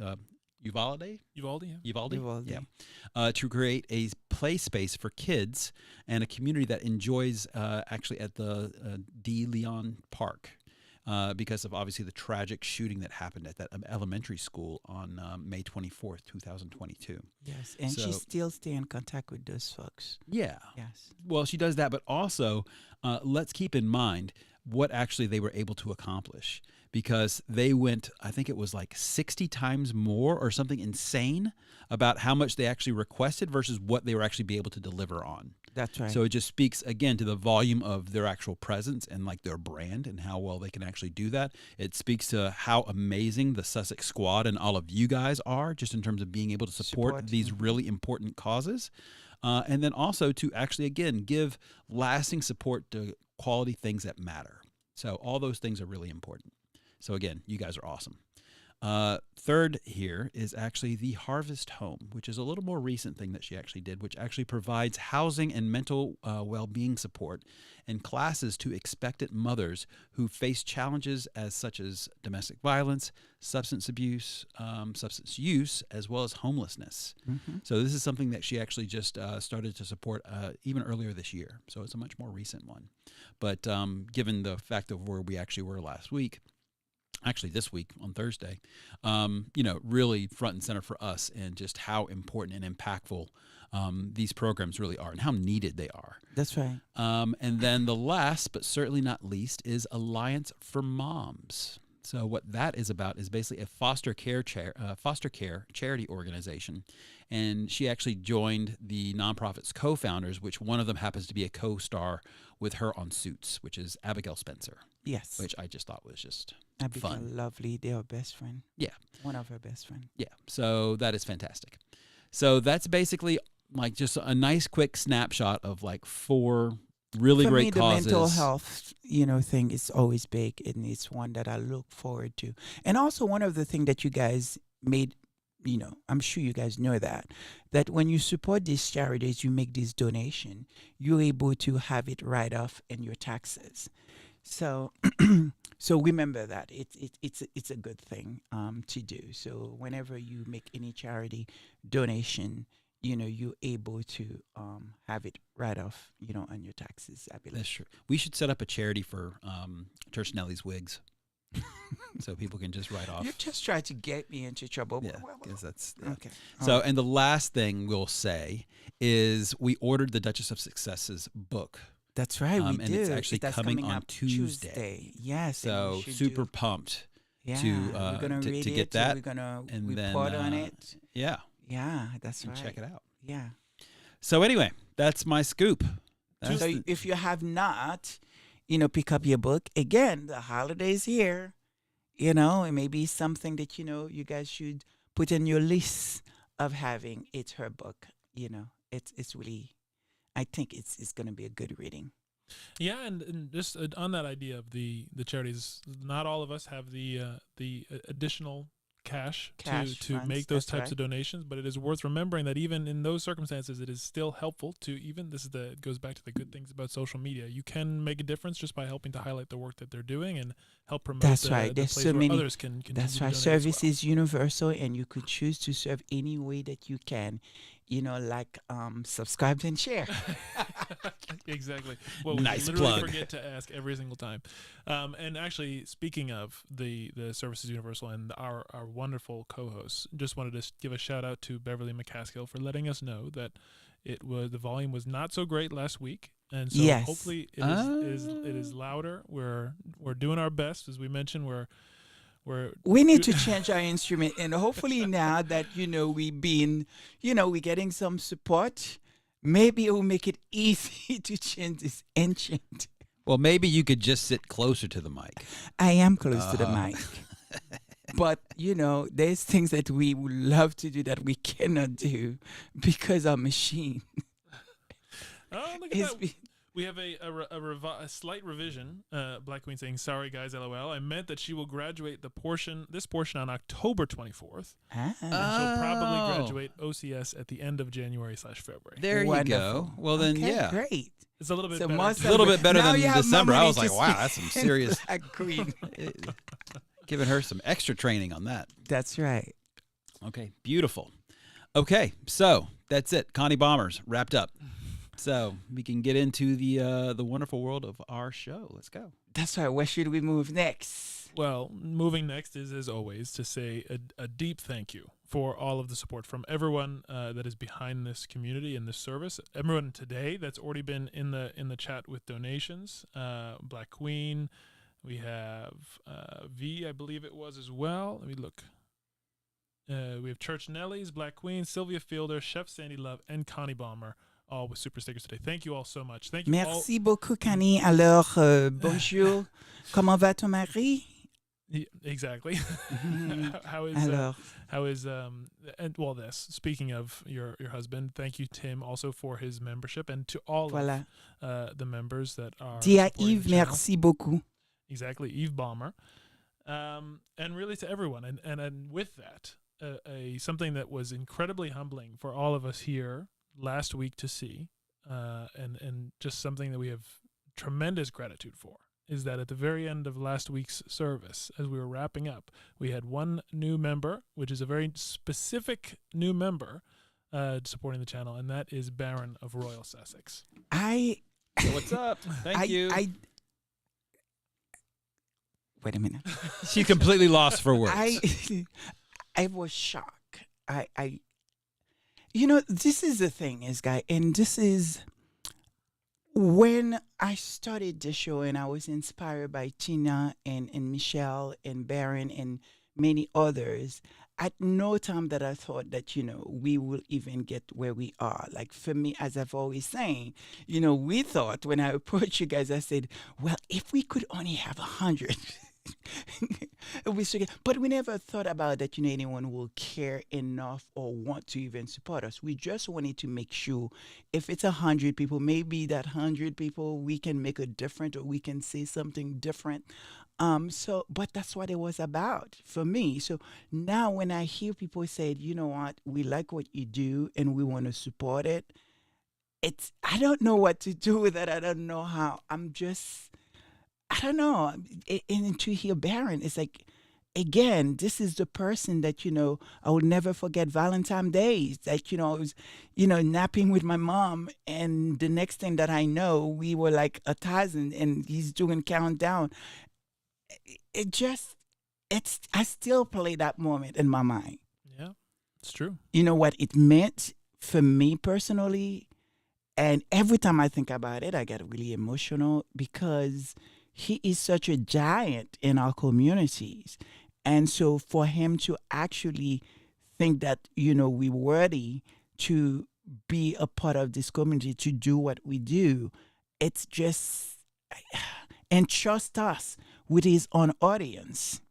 to create a play space for kids and a community that enjoys actually at the De Leon Park because of obviously the tragic shooting that happened at that elementary school on May 24th, 2022. Yes, and she still stay in contact with those folks. Yeah. Yes. Well, she does that, but also let's keep in mind what actually they were able to accomplish, because they went, I think it was 60 times more or something insane about how much they actually requested versus what they were actually be able to deliver on. That's right. So it just speaks, again, to the volume of their actual presence and like their brand and how well they can actually do that. It speaks to how amazing the Sussex squad and all of you guys are, just in terms of being able to support these really important causes. And then also to actually, again, give lasting support to quality things that matter. So all those things are really important. So again, you guys are awesome. Third here is actually the Harvest Home, which is a little more recent thing that she actually did, which actually provides housing and mental well-being support and classes to expectant mothers who face challenges such as domestic violence, substance abuse, substance use, as well as homelessness. So this is something that she actually just started to support even earlier this year. So it's a much more recent one. But given the fact of where we actually were last week, actually this week on Thursday, really front and center for us, and just how important and impactful these programs really are and how needed they are. That's right. And then the last, but certainly not least, is Alliance for Moms. So what that is about is basically a foster care charity organization. And she actually joined the nonprofit's co-founders, which one of them happens to be a co-star with her on Suits, which is Abigail Spencer. Yes. Which I just thought was just Abigail, fun. Lovely. They're her best friend. Yeah. One of her best friends. Yeah. So that is fantastic. So that's basically like just a nice quick snapshot of like 4 really For great me, causes. the mental health, thing is always big, and it's one that I look forward to. And also one of the things that you guys made, I'm sure you guys know that when you support these charities, you make this donation, you're able to have it right off in your taxes. So, so remember that it's a good thing to do. So whenever you make any charity donation, you're able to have it right off, on your taxes, I believe. That's true. We should set up a charity for Church Nelly's wigs. So people can just write off. You just try to get me into trouble. Yeah, because that's okay. So, and the last thing we'll say is we ordered the Duchess of Success's book. That's right, we and did. it's actually That's coming coming on up Tuesday. Yes. So super pumped we're gonna read to it, get that. We're gonna and report then, on it. Yeah. Yeah, that's and right. check it out. Yeah. So anyway, that's my scoop. So if you have not, pick up your book. Again, the holidays here. It may be something that you guys should put in your list of having. It's her book. It's really, I think it's going to be a good reading. Yeah, and just on that idea of the charities, not all of us have the additional cash to funds, make those that's types right. of donations, but it is worth remembering that even in those circumstances, it is still helpful to it goes back to the good things about social media. You can make a difference just by helping to highlight the work that they're doing and help promote That's the right. There's place so where many. others can continue That's to right. donate as Service well. is universal, and you could choose to serve any way that you can. Like subscribe and share. Exactly. Well, Nice we literally plug. forget to ask every single time. And actually, speaking of the Services Universal and our wonderful co-hosts, just wanted to give a shout out to Beverly McCaskill for letting us know that the volume was not so great last week, and so Yes. hopefully it is louder. We're doing our best, as we mentioned. We need to change our instrument, and hopefully now that we've been, we're getting some support. Maybe it will make it easy to change this ancient. Well, maybe you could just sit closer to the mic. I am close to the mic, but there's things that we would love to do that we cannot do because our machine. Oh, look is at that. We have a slight revision. Black Queen saying, "Sorry guys, LOL. I meant that she will graduate this portion on October 24th. She'll probably graduate OCS at the end of January/February. There you go. Well, then, okay, yeah. Great. It's a little bit So better. A little bit better Now than you have December. more I was money like, to wow, that's some spend. serious. Queen. Giving her some extra training on that. That's right. Okay, beautiful. Okay, so that's it. Connie Bombers wrapped up. So we can get into the wonderful world of our show. Let's go. That's right. Where should we move next? Well, moving next is, as always, to say a deep thank you for all of the support from everyone that is behind this community and this service. Everyone today that's already been in the chat with donations. Black Queen, we have V, I believe it was as well. Let me look. We have Church Nellies, Black Queen, Sylvia Fielder, Chef Sandy Love, and Connie Balmer, all with super stickers today. Thank you all so much. Thank you. Merci beaucoup, Connie. Alors, bonjour. Comment va ton mari? Exactly. How is and well, this, speaking of your husband, thank you, Tim, also for his membership, and to all of the members that are Dis à Yves, merci beaucoup. Exactly, Yves Balmer. And really to everyone. And with that, something that was incredibly humbling for all of us here last week to see, and just something that we have tremendous gratitude for, is that at the very end of last week's service, as we were wrapping up, we had one new member, which is a very specific new member supporting the channel, and that is Baron of Royal Sussex. What's up? Thank you. Wait a minute. She's completely lost for words. I was shocked. This is the thing, guy, and this is when I started the show, and I was inspired by Tina and Michelle and Baron and many others. At no time that I thought that, we will even get where we are. Like for me, as I've always saying, we thought when I approached you guys, I said, well, if we could only have 100, but we never thought about that, anyone will care enough or want to even support us. We just wanted to make sure if it's 100 people, maybe that 100 people, we can make a difference or we can say something different. But that's what it was about for me. So now when I hear people say, you know what, we like what you do and we want to support it, I don't know what to do with it. I don't know how. I don't know. And to hear Baron, it's like, again, this is the person that, I will never forget Valentine's Day. That, I was, napping with my mom. And the next thing that I know, we were like 1,000 and he's doing countdown. I still play that moment in my mind. Yeah, it's true. You know what it meant for me personally? And every time I think about it, I get really emotional because he is such a giant in our communities. And so for him to actually think that, we're worthy to be a part of this community, to do what we do, it's just, and trust us with his own audience.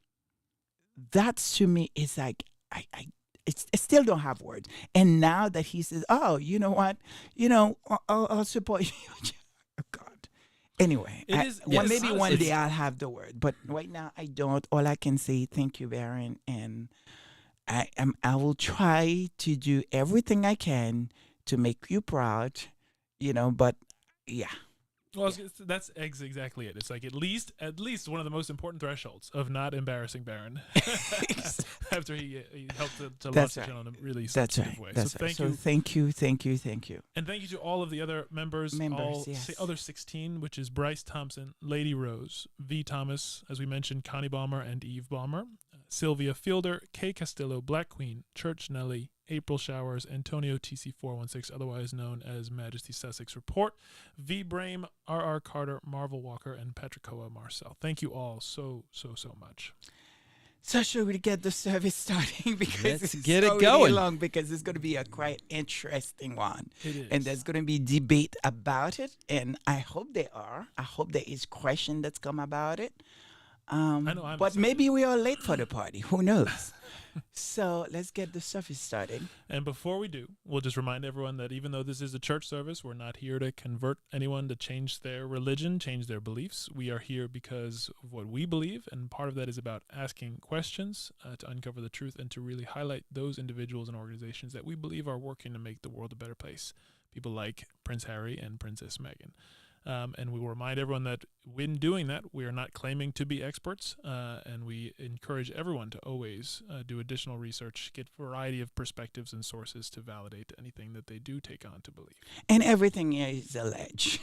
That to me is like, I still don't have words. And now that he says, oh, you know what, I'll support you. Oh, God. Anyway, maybe one day I'll have the word, but right now I don't. All I can say, thank you, Baron, and I will try to do everything I can to make you proud, but yeah. Well, that's exactly it. It's like at least one of the most important thresholds of not embarrassing Baron after he helped to launch the channel in a really sensitive way. That's right. Thank you. And thank you to all of the other members yes. Other 16, which is Bryce Thompson, Lady Rose, V. Thomas, as we mentioned, Connie Balmer and Eve Balmer, Sylvia Fielder, Kay Castillo, Black Queen, Church Nelly, April Showers, Antonio TC416, otherwise known as Majesty Sussex Report, V. Brame, R.R. Carter, Marvel Walker, and Patricoa Marcel. Thank you all so much. So should we get the service starting? Because let's it's get it going. Long because it's going to be a quite interesting one. It is. And there's going to be debate about it. And I hope there are. I hope there is question that's come about it. I know I'm but excited. maybe we are late for the party. Who knows? So let's get the service started. And before we do, we'll just remind everyone that even though this is a church service, we're not here to convert anyone to change their religion, change their beliefs. We are here because of what we believe, and part of that is about asking questions to uncover the truth and to really highlight those individuals and organizations that we believe are working to make the world a better place. People like Prince Harry and Princess Meghan. And we will remind everyone that when doing that, we are not claiming to be experts, and we encourage everyone to always do additional research, get a variety of perspectives and sources to validate anything that they do take on to believe. And everything is alleged.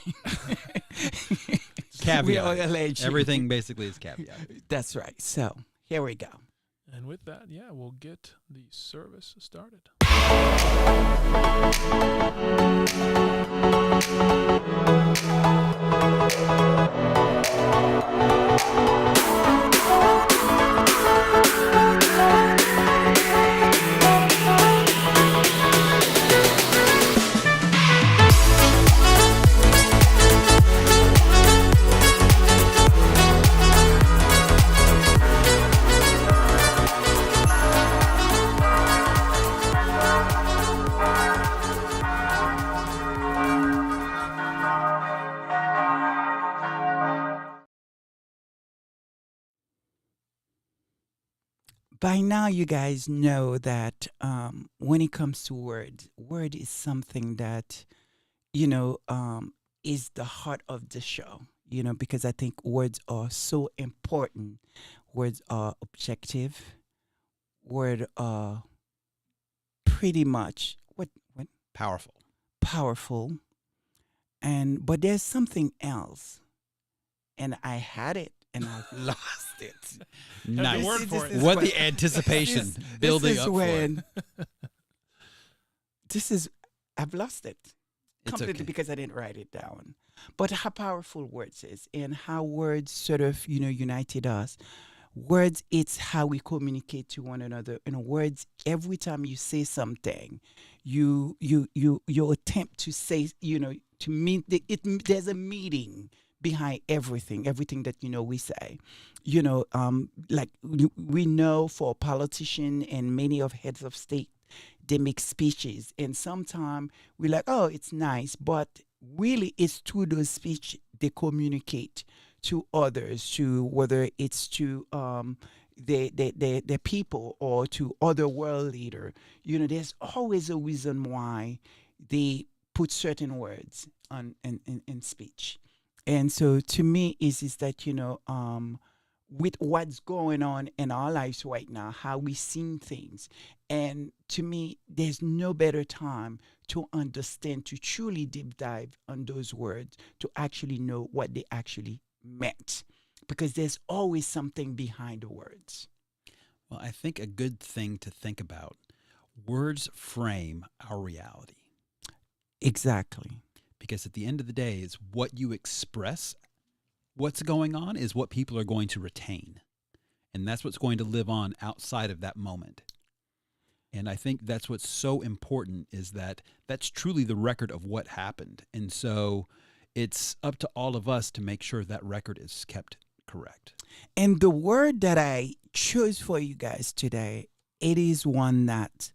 Caveat. We are alleged. Everything basically is caveat. That's right. So here we go. And with that, we'll get the service started. By now, you guys know that when it comes to words, word is something that, you know, is the heart of the show, you know, because I think words are so important. Words are objective. Words are pretty much what Powerful. powerful. And but there's something else, and I had it and I've lost it. Nice. Nice. Word for it. What the anticipation building this is up when, for. This is I've lost it It's completely okay. because I didn't write it down. But how powerful words is and how words sort of, you know, united us. Words, it's how we communicate to one another. In words, every time you say something, you attempt to say, you know, to mean there's a meaning behind everything that you know we say. You know, like we know for a politician and many of heads of state, they make speeches, and sometimes we're like, oh, it's nice, but really, it's through those speech they communicate to others, to whether it's to the people or to other world leader. You know, there's always a reason why they put certain words on in speech. And so to me is that, you know, with what's going on in our lives right now, how we see things. And to me, there's no better time to understand, to truly deep dive on those words, to actually know what they actually meant. Because there's always something behind the words. Well, I think a good thing to think about, words frame our reality. Exactly. Because at the end of the day, it's what you express, what's going on is what people are going to retain. And that's what's going to live on outside of that moment. And I think that's what's so important, is that that's truly the record of what happened. And so it's up to all of us to make sure that record is kept correct. And the word that I chose for you guys today, it is one that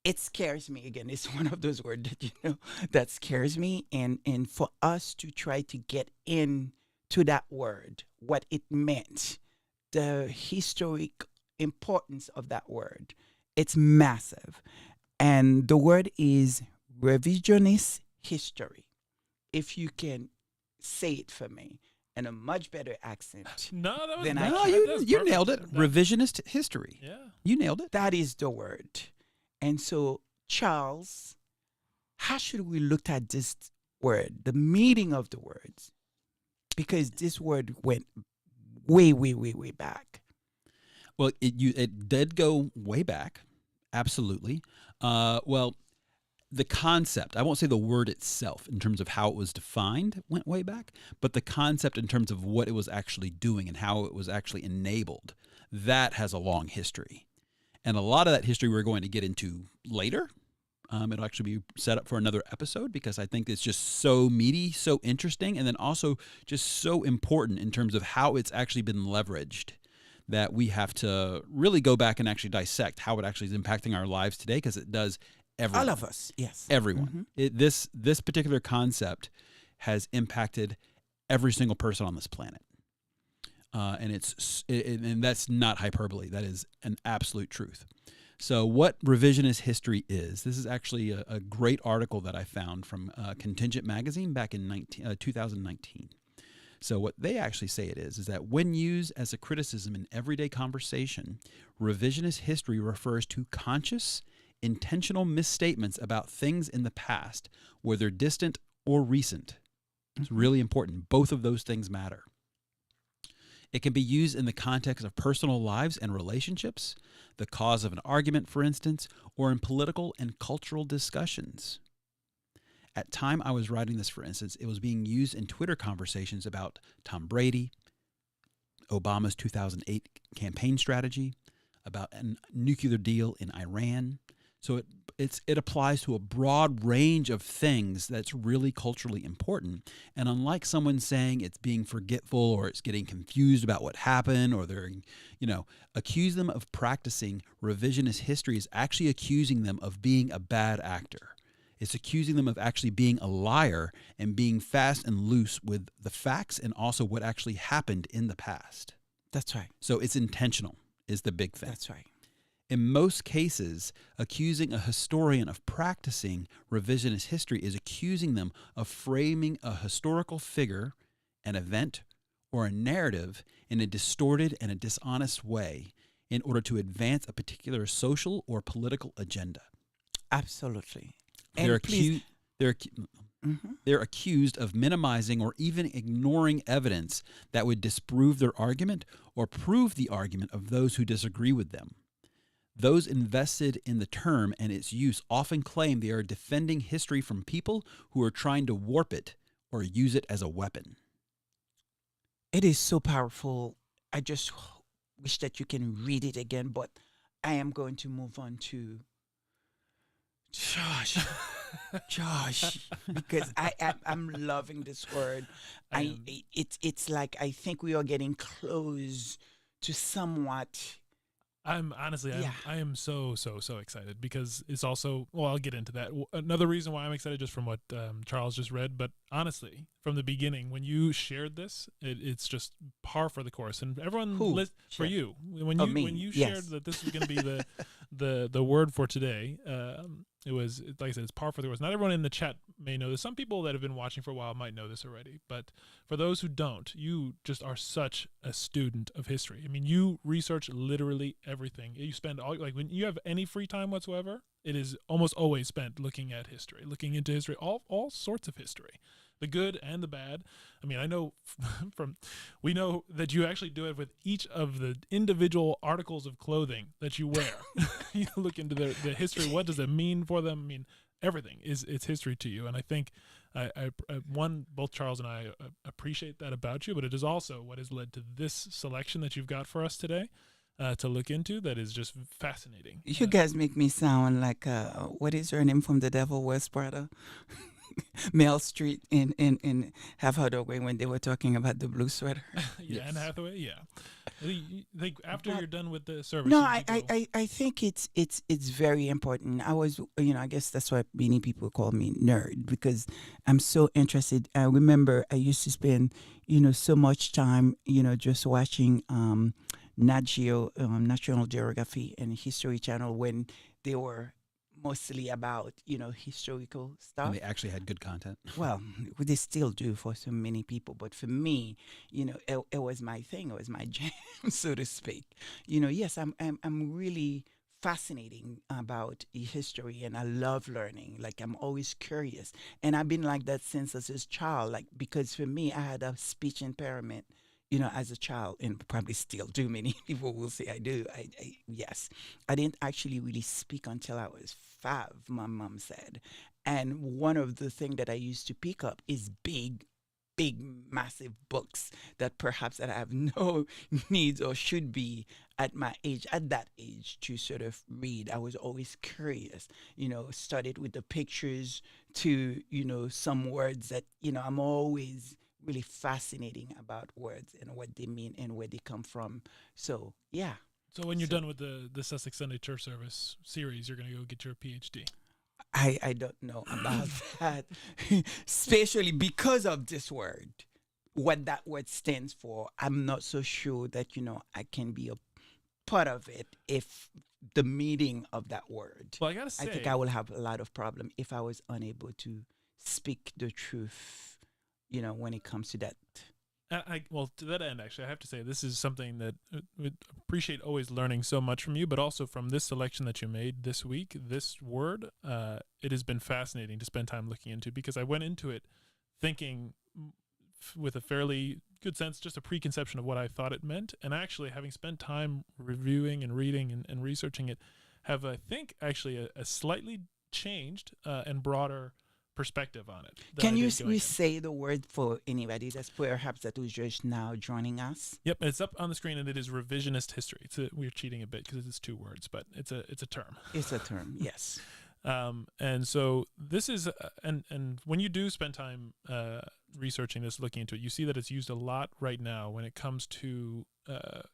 it scares me. Again, it's one of those words that, you know, that scares me. And for us to try to get into that word, what it meant, the historic importance of that word, it's massive. And the word is revisionist history. If you can say it for me in a much better accent. No, that was Then perfect. I No, That was you perfect. nailed it. Revisionist history. Yeah. You nailed it. That is the word. And so, Charles, how should we look at this word, the meaning of the words? Because this word went way, way, way, way back. Well, it did go way back. Absolutely. Well, the concept, I won't say the word itself in terms of how it was defined went way back, but the concept in terms of what it was actually doing and how it was actually enabled, that has a long history. And a lot of that history we're going to get into later. It'll actually be set up for another episode because I think it's just so meaty, so interesting, and then also just so important in terms of how it's actually been leveraged, that we have to really go back and actually dissect how it actually is impacting our lives today, because it does everyone. All of us, yes. Everyone. This particular concept has impacted every single person on this planet. And that's not hyperbole. That is an absolute truth. So what revisionist history is, this is actually a great article that I found from Contingent Magazine back in 2019. So what they actually say it is that when used as a criticism in everyday conversation, revisionist history refers to conscious, intentional misstatements about things in the past, whether distant or recent. It's really important. Both of those things matter. It can be used in the context of personal lives and relationships, the cause of an argument, for instance, or in political and cultural discussions. At time I was writing this, for instance, it was being used in Twitter conversations about Tom Brady, Obama's 2008 campaign strategy, about a nuclear deal in Iran. So it applies to a broad range of things that's really culturally important. And unlike someone saying it's being forgetful or it's getting confused about what happened, or they're, accuse them of practicing revisionist history is actually accusing them of being a bad actor. It's accusing them of actually being a liar and being fast and loose with the facts and also what actually happened in the past. That's right. So it's intentional. is the big thing. That's right. In most cases, accusing a historian of practicing revisionist history is accusing them of framing a historical figure, an event, or a narrative in a distorted and a dishonest way in order to advance a particular social or political agenda. Absolutely. They're And please, they're accused of minimizing or even ignoring evidence that would disprove their argument or prove the argument of those who disagree with them. Those invested in the term and its use often claim they are defending history from people who are trying to warp it or use it as a weapon. it is so powerful. I just wish that you can read it again, but I am going to move on to Josh. Josh, because I'm loving this word. It's like I think we are getting close to somewhat. I'm honestly, Yeah. I am so excited because it's also, well, I'll get into that. Another reason why I'm excited just from what Charles just read, but honestly, from the beginning, when you shared this, it's just par for the course. And everyone, for you, when you Yes. shared that this was going to be the word for today, it was, like I said, it's par for the course. Not everyone in the chat may know this. Some people that have been watching for a while might know this already. But for those who don't, you just are such a student of history. I mean, you research literally everything. You spend when you have any free time whatsoever, it is almost always spent looking at history, looking into history, all sorts of history. The good and the bad. I mean, I know we know that you actually do it with each of the individual articles of clothing that you wear. You look into the history. What does it mean for them? I mean, everything it's history to you. And I think both Charles and I appreciate that about you, but it is also what has led to this selection that you've got for us today to look into. That is just fascinating. You guys make me sound like what is her name from The Devil Wears Prada? Mel Street in Half Hathaway when they were talking about the blue sweater. Yeah, Anne Hathaway. Yeah, like after you're done with the service. No, I think it's very important. I was, I guess that's why many people call me nerd, because I'm so interested. I remember I used to spend, so much time, just watching Nat Geo, National Geography and History Channel when they were mostly about, historical stuff. And they actually had good content. Well, they still do for so many people. But for me, it was my thing. It was my jam, so to speak. Yes, I'm really fascinating about history, and I love learning. Like, I'm always curious. And I've been like that since as a child, because for me, I had a speech impairment, as a child, and probably still do. Many people will say I do. Yes. I didn't actually really speak until I was 5, my mom said. And one of the things that I used to pick up is big, massive books that perhaps that I have no needs or should be at that age to sort of read. I was always curious, studied with the pictures to, some words that, I'm always really fascinating about words and what they mean and where they come from. So, yeah. So when you're done with the Sussex Sunday Church Service series, you're going to go get your PhD. I don't know about that, especially because of this word, what that word stands for. I'm not so sure that, I can be a part of it if the meaning of that word. Well, I got to say, I think I will have a lot of problem if I was unable to speak the truth, when it comes to that. Well, to that end, actually, I have to say this is something that I would appreciate always learning so much from you, but also from this selection that you made this week, this word, it has been fascinating to spend time looking into, because I went into it thinking with a fairly good sense, just a preconception of what I thought it meant, and actually having spent time reviewing and reading and researching it, have, I think, actually a slightly changed and broader perspective on it. Can you say the word for anybody that's perhaps that was just now joining us? Yep, it's up on the screen, and it is revisionist history. We're cheating a bit because it's 2 words, but it's a term. It's a term, yes. And so this is, and when you do spend time researching this, looking into it, you see that it's used a lot right now when it comes to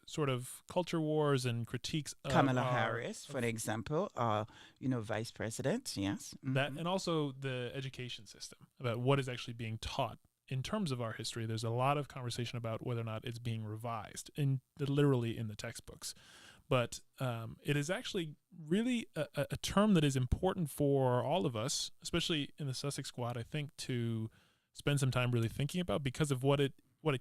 sort of culture wars and critiques of Kamala Harris, for example, vice president, yes. Mm-hmm. That, and also the education system, about what is actually being taught in terms of our history. There's a lot of conversation about whether or not it's being revised, literally in the textbooks. But it is actually really a term that is important for all of us, especially in the Sussex Squad, I think, to spend some time really thinking about because of what it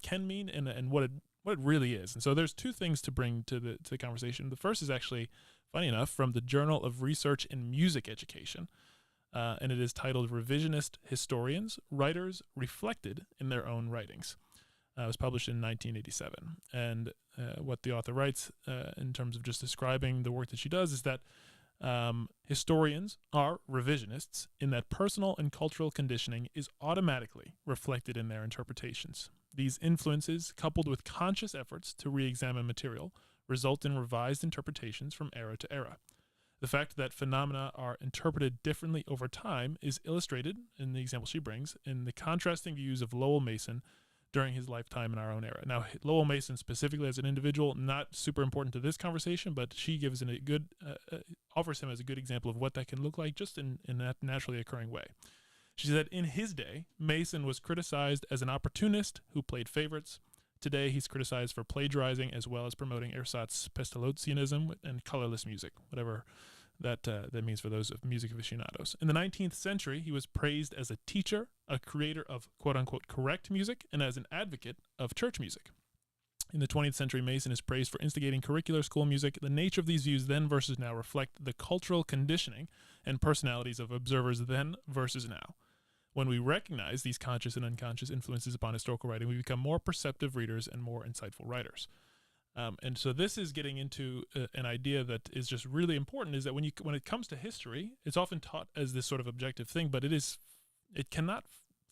can mean and what it really is. And so there's two things to bring to the conversation. The first is actually, funny enough, from the Journal of Research in Music Education, and it is titled Revisionist Historians, Writers Reflected in Their Own Writings. It was published in 1987. And what the author writes in terms of just describing the work that she does is that historians are revisionists in that personal and cultural conditioning is automatically reflected in their interpretations. These influences, coupled with conscious efforts to re-examine material, result in revised interpretations from era to era. The fact that phenomena are interpreted differently over time is illustrated, in the example she brings, in the contrasting views of Lowell Mason during his lifetime in our own era. Now, Lowell Mason specifically as an individual, not super important to this conversation, but she gives a good, offers him as a good example of what that can look like just in that naturally occurring way. She said, in his day, Mason was criticized as an opportunist who played favorites. Today, he's criticized for plagiarizing as well as promoting ersatz pestalozzianism and colorless music, whatever that means for those of music aficionados. In the 19th century, he was praised as a teacher, a creator of quote-unquote correct music, and as an advocate of church music. In the 20th century, Mason is praised for instigating curricular school music. The nature of these views then versus now reflect the cultural conditioning and personalities of observers then versus now. When we recognize these conscious and unconscious influences upon historical writing, we become more perceptive readers and more insightful writers. And so this is getting into an idea that is just really important, is that when it comes to history, it's often taught as this sort of objective thing, but it cannot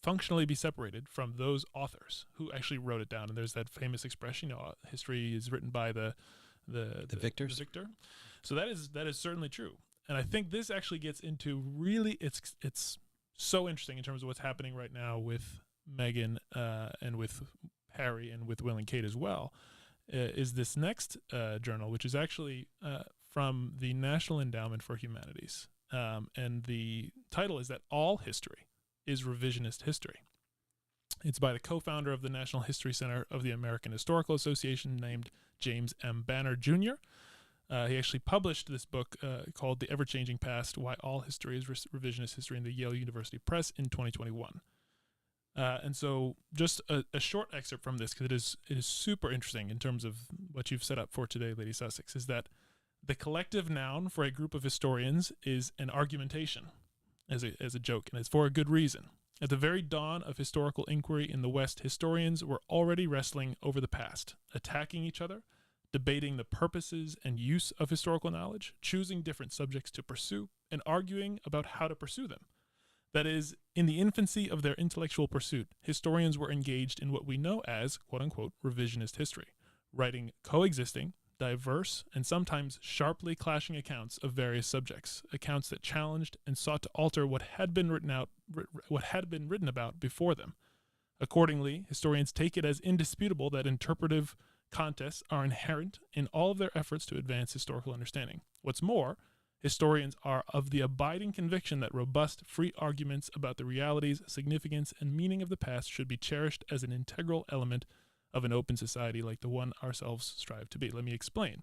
functionally be separated from those authors who actually wrote it down. And there's that famous expression, history is written by the victors. The victor. So that is certainly true. And I think this actually gets into really, it's so interesting in terms of what's happening right now with Meghan and with Harry and with Will and Kate as well. Is this next journal, which is actually from the National Endowment for Humanities. And the title is that All History is Revisionist History. It's by the co-founder of the National History Center of the American Historical Association named James M. Banner, Jr. He actually published this book called The Ever-Changing Past, Why All History is Revisionist History in the Yale University Press in 2021. And so just a short excerpt from this, because it is super interesting in terms of what you've set up for today, Lady Sussex, is that the collective noun for a group of historians is an argumentation, as a joke, and it's for a good reason. At the very dawn of historical inquiry in the West, historians were already wrestling over the past, attacking each other, debating the purposes and use of historical knowledge, choosing different subjects to pursue, and arguing about how to pursue them. That is, in the infancy of their intellectual pursuit, historians were engaged in what we know as, quote-unquote, revisionist history, writing coexisting, diverse, and sometimes sharply clashing accounts of various subjects, accounts that challenged and sought to alter what had been written about before them. Accordingly, historians take it as indisputable that interpretive contests are inherent in all of their efforts to advance historical understanding. What's more, historians are of the abiding conviction that robust, free arguments about the realities, significance, and meaning of the past should be cherished as an integral element of an open society like the one ourselves strive to be. Let me explain.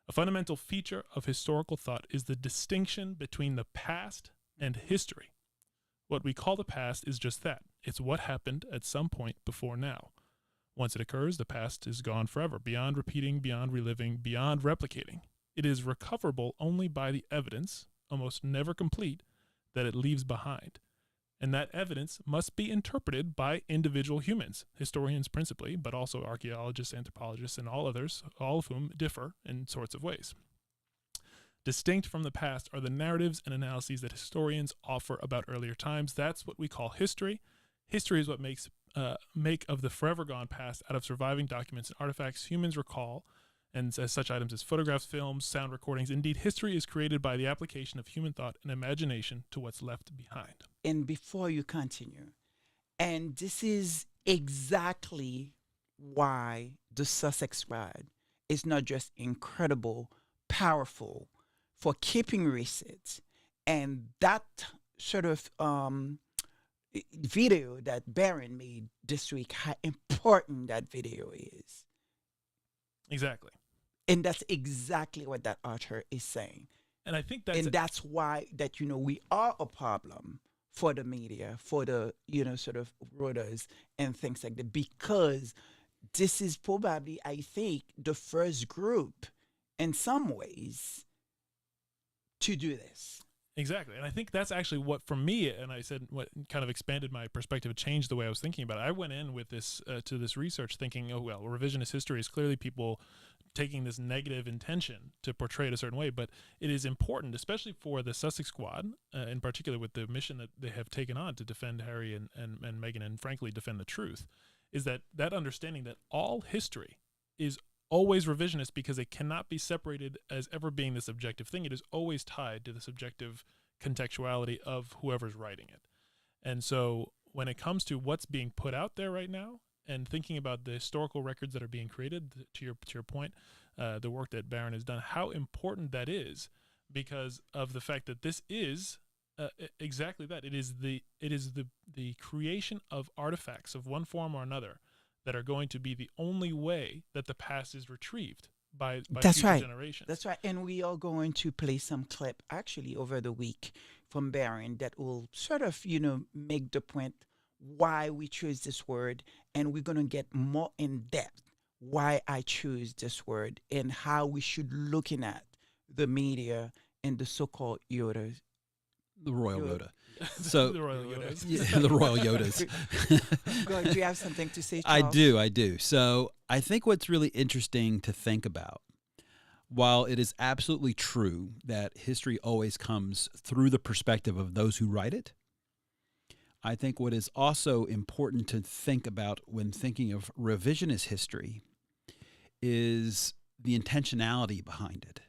A fundamental feature of historical thought is the distinction between the past and history. What we call the past is just that. It's what happened at some point before now. Once it occurs, the past is gone forever, beyond repeating, beyond reliving, beyond replicating. It is recoverable only by the evidence, almost never complete, that it leaves behind. And that evidence must be interpreted by individual humans, historians principally, but also archaeologists, anthropologists, and all others, all of whom differ in sorts of ways. Distinct from the past are the narratives and analyses that historians offer about earlier times. That's what we call history. History is what make of the forever gone past out of surviving documents and artifacts humans recall, and as such items as photographs, films, sound recordings. Indeed, history is created by the application of human thought and imagination to what's left behind. And before you continue, and this is exactly why the Sussex Squad is not just incredible, powerful for keeping receipts, and that sort of video that Baron made this week, how important that video is. Exactly. And that's exactly what that author is saying. And I think that's And that's why that, we are a problem for the media, for the, sort of writers and things like that, because this is probably, I think, the first group in some ways to do this. exactly. And I think that's actually what, for me, and I said what kind of expanded my perspective, it changed the way I was thinking about it. I went in with this to this research thinking, oh, well, revisionist history is clearly people taking this negative intention to portray it a certain way, but it is important, especially for the Sussex Squad, in particular with the mission that they have taken on to defend Harry and Meghan, and frankly defend the truth, is that understanding that all history is always revisionist, because it cannot be separated as ever being this objective thing. It is always tied to the subjective contextuality of whoever's writing it. And so when it comes to what's being put out there right now, and thinking about the historical records that are being created, to your point, the work that Barron has done, how important that is, because of the fact that this is exactly that. It is the creation of artifacts of one form or another that are going to be the only way that the past is retrieved by That's future right. generations. That's right. And we are going to play some clip actually over the week from Barron that will sort of, make the point why we choose this word, and we're going to get more in depth why I choose this word and how we should looking at the media and the so-called Yodas. The Royal Yoda. So the Royal Yodas. Yeah, the Royal Yodas. God, do you have something to say, Charles? I do. So I think what's really interesting to think about, while it is absolutely true that history always comes through the perspective of those who write it, I think what is also important to think about when thinking of revisionist history is the intentionality behind it.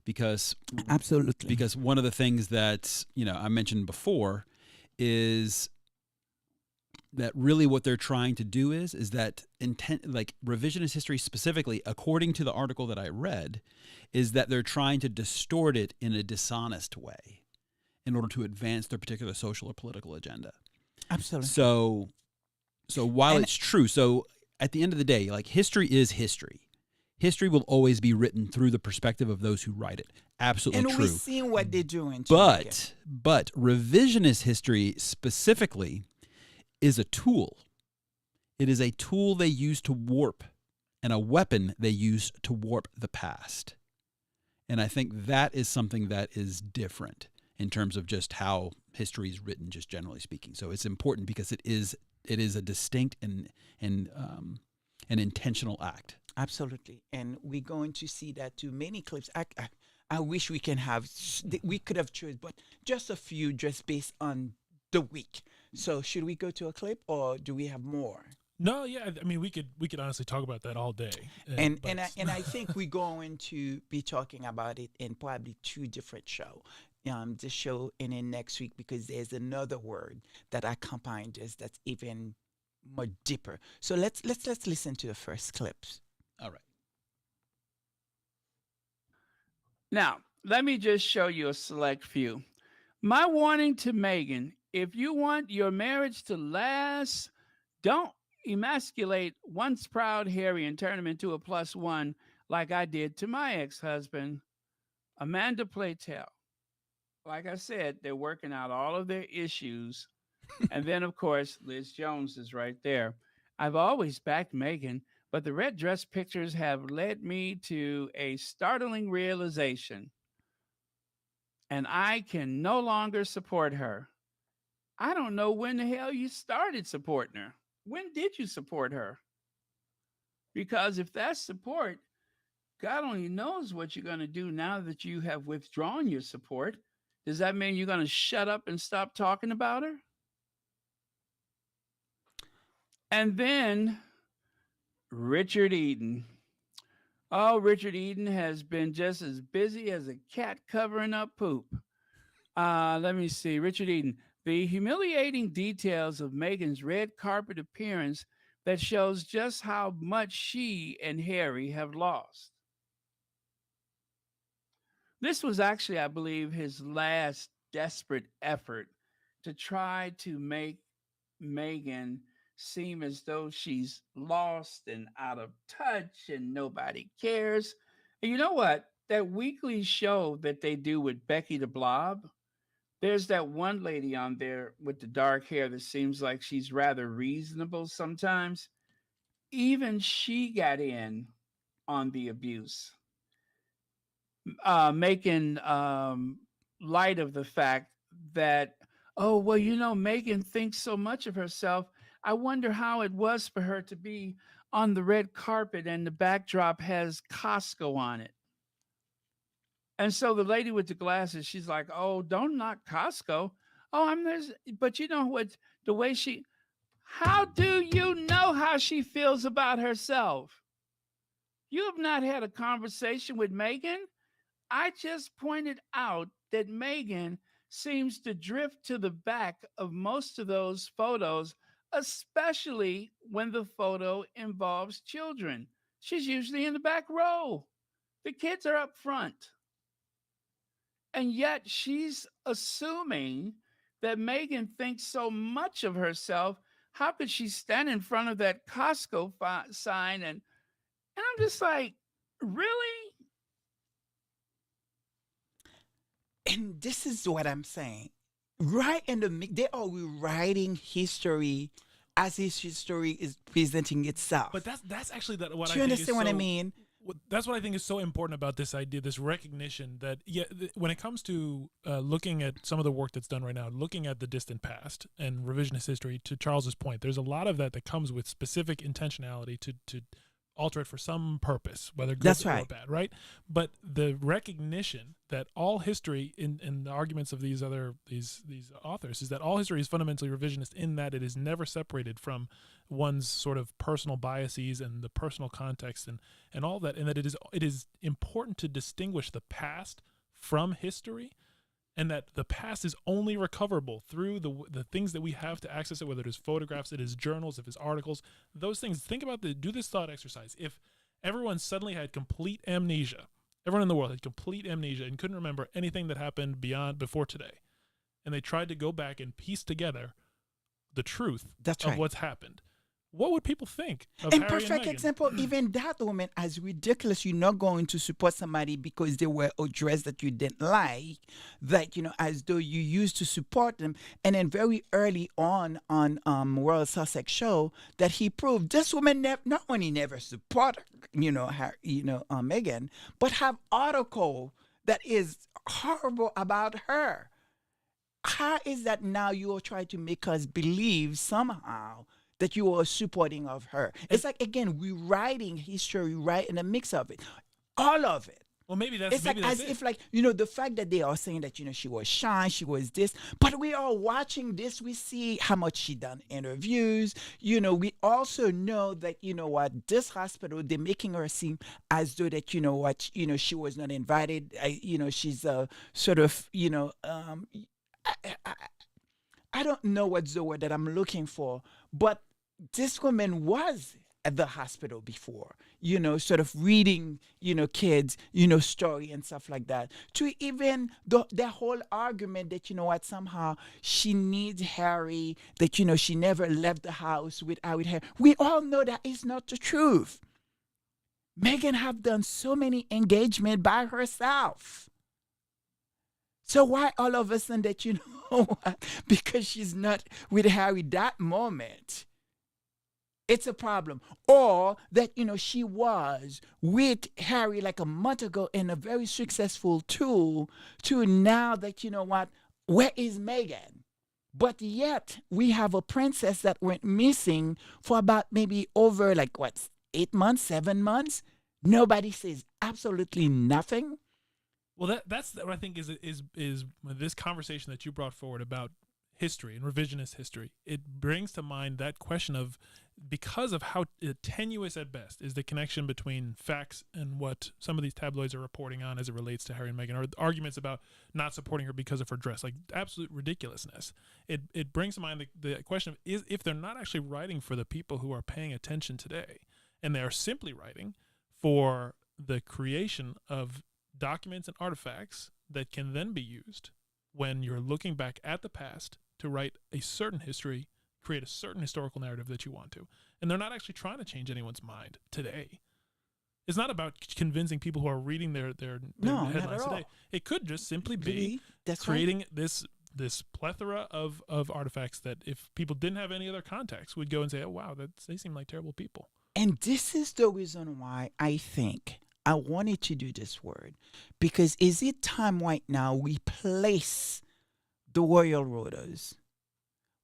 Because absolutely, because one of the things that I mentioned before is that really what they're trying to do is that revisionist history specifically, according to the article that I read, is that they're trying to distort it in a dishonest way in order to advance their particular social or political agenda. Absolutely. So while it's true, so at the end of the day, history is history. History will always be written through the perspective of those who write it. Absolutely true. And we're seeing what they're doing. But revisionist history specifically is a tool. It is a tool they use to warp, and a weapon they use to warp the past. And I think that is something that is different in terms of just how history is written, just generally speaking. So it's important because it is a distinct and an intentional act. Absolutely. And we're going to see that too. Many clips. I wish we could have chosen, but just a few, just based on the week. So should we go to a clip, or do we have more? No, yeah. I mean, we could honestly talk about that all day. And I think we're going to be talking about it in probably two different shows. This show and then next week, because there's another word that I combined this that's even more deeper. So let's listen to the first clips. All right. Now, let me just show you a select few. My warning to Meghan: if you want your marriage to last, don't emasculate once proud Harry and turn him into a +1 like I did to my ex-husband, Amanda Platel. Like I said, they're working out all of their issues. And then, of course, Liz Jones is right there. I've always backed Meghan, but the red dress pictures have led me to a startling realization, and I can no longer support her. I don't know when the hell you started supporting her. When did you support her? Because if that's support, God only knows what you're going to do now that you have withdrawn your support. Does that mean you're going to shut up and stop talking about her? And then Richard Eden. Oh, Richard Eden has been just as busy as a cat covering up poop. Let me see. Richard Eden. The humiliating details of Meghan's red carpet appearance that shows just how much she and Harry have lost. This was actually, I believe, his last desperate effort to try to make Meghan seem as though she's lost and out of touch and nobody cares. And you know what? That weekly show that they do with Becky the Blob, there's that one lady on there with the dark hair that seems like she's rather reasonable sometimes. Even she got in on the abuse, making light of the fact that, oh, well, Megan thinks so much of herself. I wonder how it was for her to be on the red carpet and the backdrop has Costco on it. And so the lady with the glasses, she's like, "Oh, don't knock Costco. Oh, I'm there's, but you know what? The way she, how do you know how she feels about herself? You have not had a conversation with Megan. I just pointed out that Megan seems to drift to the back of most of those photos, especially when the photo involves children. She's usually in the back row. The kids are up front. And yet she's assuming that Megan thinks so much of herself. How could she stand in front of that Costco sign? And I'm just like, really? And this is what I'm saying. Right in the they are rewriting history as his history is presenting itself. But that's actually what I think. Do you understand what I mean? That's what I think is so important about this idea, this recognition that when it comes to looking at some of the work that's done right now, looking at the distant past and revisionist history, to Charles's point, there's a lot of that comes with specific intentionality to alter it for some purpose, whether good or bad, right? But the recognition that all history in the arguments of these authors is that all history is fundamentally revisionist in that it is never separated from one's sort of personal biases and the personal context and all that, and that it is important to distinguish the past from history, and that the past is only recoverable through the things that we have to access it, whether it is photographs, it is journals, if it's articles, those things. Think about do this thought exercise. If everyone suddenly had complete amnesia, everyone in the world had complete amnesia and couldn't remember anything that happened before today, and they tried to go back and piece together the truth of what's happened, what would people think of and Harry perfect and example, even that woman, as ridiculous, you're not going to support somebody because they wear a dress that you didn't like, that, as though you used to support them. And then very early on Royal Sussex show, that he proved this woman not only never supported, Meghan, but have article that is horrible about her. How is that now you are trying to make us believe somehow that you are supporting of her? It's like, again, rewriting history right in the mix of it. All of it. Well, maybe that's if the fact that they are saying that, she was shy, she was this, but we are watching this, we see how much she done interviews. We also know that, this hospital, they're making her seem as though that, she was not invited. She's sort of, I don't know what's the word that I'm looking for, but this woman was at the hospital before, sort of reading, kids, story and stuff like that. To even the whole argument that, somehow she needs Harry, that, she never left the house without Harry. We all know that is not the truth. Meghan have done so many engagement by herself. So why all of a sudden that, because she's not with Harry that moment, it's a problem? Or that, she was with Harry like a month ago in a very successful tool, to now that, where is Meghan? But yet we have a princess that went missing for about maybe over 8 months, 7 months. Nobody says absolutely nothing. Well, that's what I think is this conversation that you brought forward about history and revisionist history. It brings to mind that question of, because of how tenuous at best is the connection between facts and what some of these tabloids are reporting on as it relates to Harry and Meghan, or arguments about not supporting her because of her dress, like absolute ridiculousness. It brings to mind the question of, if they're not actually writing for the people who are paying attention today, and they are simply writing for the creation of documents and artifacts that can then be used when you're looking back at the past to write a certain history create a certain historical narrative that you want to. And they're not actually trying to change anyone's mind today. It's not about convincing people who are reading their headlines today. It could just simply be creating this plethora of artifacts that if people didn't have any other context would go and say, oh, wow, they seem like terrible people. And this is the reason why I think I wanted to do this word, because is it time right now we place the royal roaders,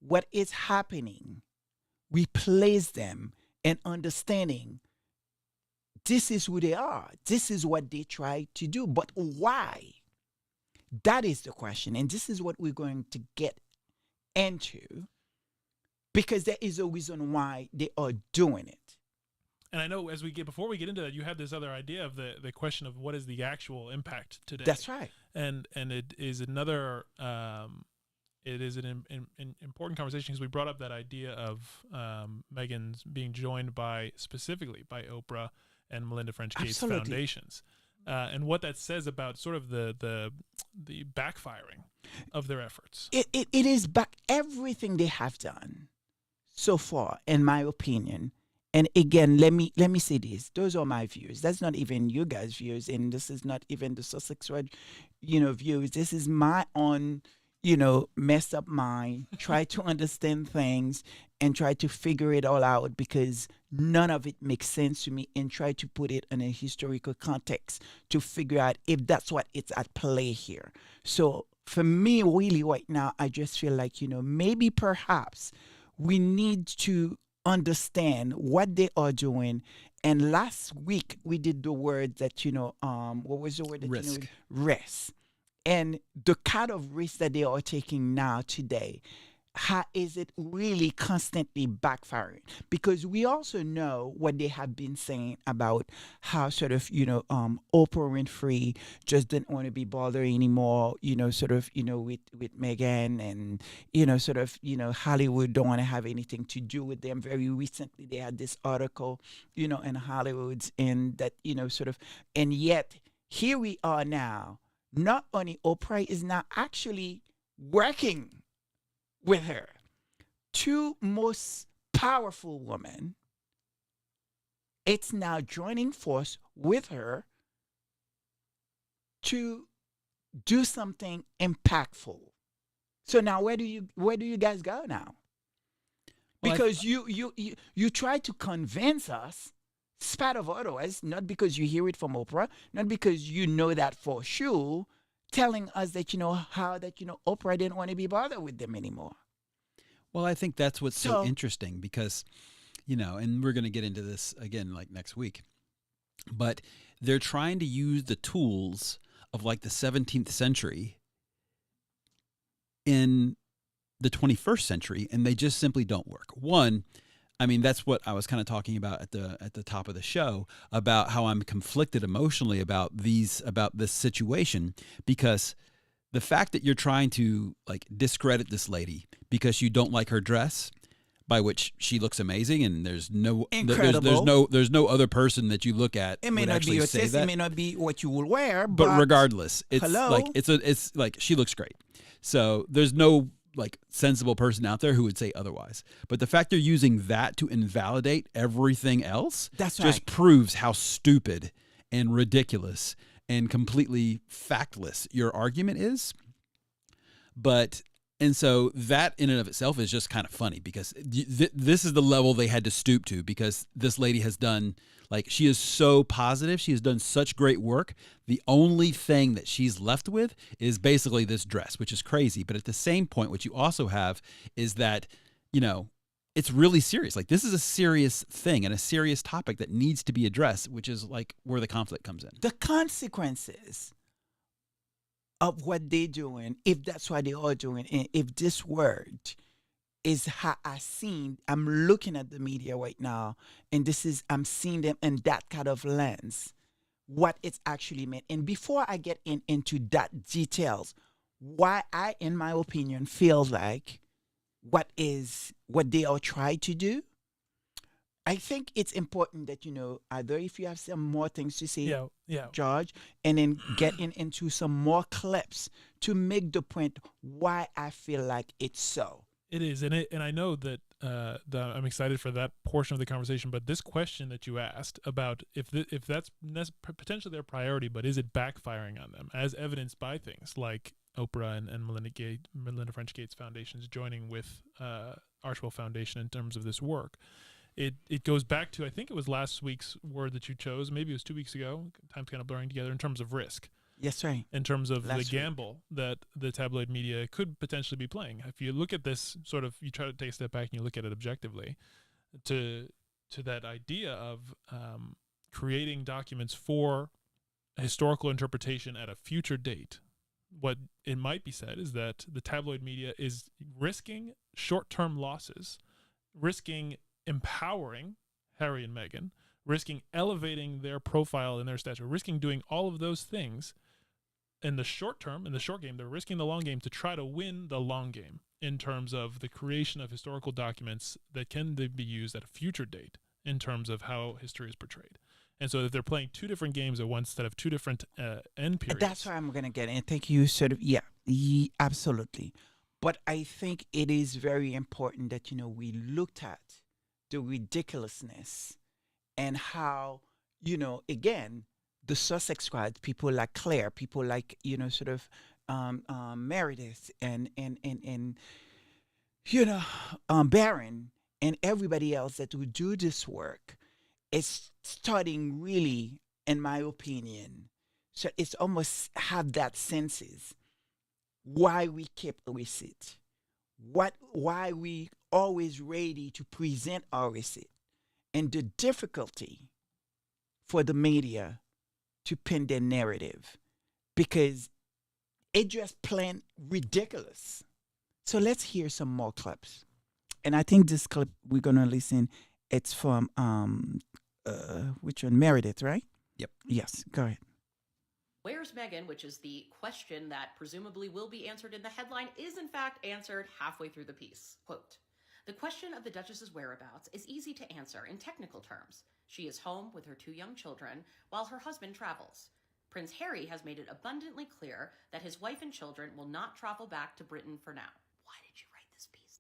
what is happening, we place them in understanding this is who they are, this is what they try to do, but why? That is the question, and this is what we're going to get into, because there is a reason why they are doing it. And I know before we get into that, you have this other idea of the question of what is the actual impact today. That's right. And it is another it is an important conversation, because we brought up that idea of Meghan's being joined specifically by Oprah and Melinda French Gates foundations, and what that says about sort of the backfiring of their efforts. It is back everything they have done so far, in my opinion. And again, let me say this. Those are my views. That's not even you guys' views, and this is not even the Sussex Red, views. This is my own, messed up mind. Try to understand things and try to figure it all out, because none of it makes sense to me, and try to put it in a historical context to figure out if that's what it's at play here. So for me, really right now, I just feel like, maybe perhaps we need to understand what they are doing. And last week we did the word that what was the word that risk. Risk. And the kind of risk that they are taking now today, how is it really constantly backfiring? Because we also know what they have been saying about how sort of, Oprah Winfrey just didn't want to be bothered anymore, with Meghan, and, sort of, Hollywood don't want to have anything to do with them. Very recently, they had this article, in Hollywood's, and that, sort of, and yet here we are now. Not only Oprah is now actually working with her. Two most powerful women, it's now joining force with her to do something impactful. So now where do you guys go now? Because you try to convince us, spite of otherwise, not because you hear it from Oprah, not because you know that for sure, telling us that, Oprah didn't want to be bothered with them anymore. Well, I think that's what's so interesting, because, and we're going to get into this again like next week, but they're trying to use the tools of like the 17th century in the 21st century, and they just simply don't work. One, I mean, that's what I was kind of talking about at the top of the show, about how I'm conflicted emotionally about this situation, because the fact that you're trying to like discredit this lady because you don't like her dress, by which she looks amazing, and there's no other person that you look at. It may not be your taste, it may not be what you will wear, but regardless, it's like she looks great. So there's no like sensible person out there who would say otherwise. But the fact they're using that to invalidate everything else just proves how stupid and ridiculous and completely factless your argument is. And so that in and of itself is just kind of funny, because this is the level they had to stoop to, because this lady has done, like, she is so positive. She has done such great work. The only thing that she's left with is basically this dress, which is crazy. But at the same point, what you also have is that, it's really serious. Like, this is a serious thing and a serious topic that needs to be addressed, which is like where the conflict comes in. The consequences of what they're doing, if that's what they are doing, and if this word is how I'm looking at the media right now, and I'm seeing them in that kind of lens, what it's actually meant. And before I get into that details, why I, in my opinion, feel like what they are trying to do, I think it's important that, either if you have some more things to say, George, and then getting into some more clips to make the point why I feel like it's so. It is, and I know that I'm excited for that portion of the conversation. But this question that you asked about if that's potentially their priority, but is it backfiring on them, as evidenced by things like Oprah and Melinda French Gates Foundations joining with Archwell Foundation in terms of this work. It goes back to, I think it was last week's word that you chose. Maybe it was 2 weeks ago. Time's kind of blurring together in terms of risk. Yes, right. In terms of the gamble that the tabloid media could potentially be playing. If you look at this sort of, you try to take a step back and you look at it objectively, to that idea of creating documents for a historical interpretation at a future date, what it might be said is that the tabloid media is risking short-term losses, risking empowering Harry and Meghan, risking elevating their profile and their stature, risking doing all of those things in the short term, in the short game. They're risking the long game to try to win the long game in terms of the creation of historical documents that can be used at a future date in terms of how history is portrayed. And so if they're playing two different games at once instead of two different end periods. That's where I'm going to get in. Thank you. Sort of, absolutely. But I think it is very important that, we looked at the ridiculousness and how, again, the Sussex squad, people like Claire, people like, Meredith and Barron and everybody else that would do this work is starting really, in my opinion, so it's almost have that senses why we keep a receipt, why we always ready to present our receipt, and the difficulty for the media to pin their narrative because it just plain ridiculous. So let's hear some more clips. And I think this clip we're gonna listen, it's from which one? Meredith, right? Yep. Yes, go ahead. Where's Meghan, which is the question that presumably will be answered in the headline, is in fact answered halfway through the piece. Quote, "The question of the Duchess's whereabouts is easy to answer in technical terms. She is home with her 2 young children while her husband travels. Prince Harry has made it abundantly clear that his wife and children will not travel back to Britain for now." Why did you write this piece?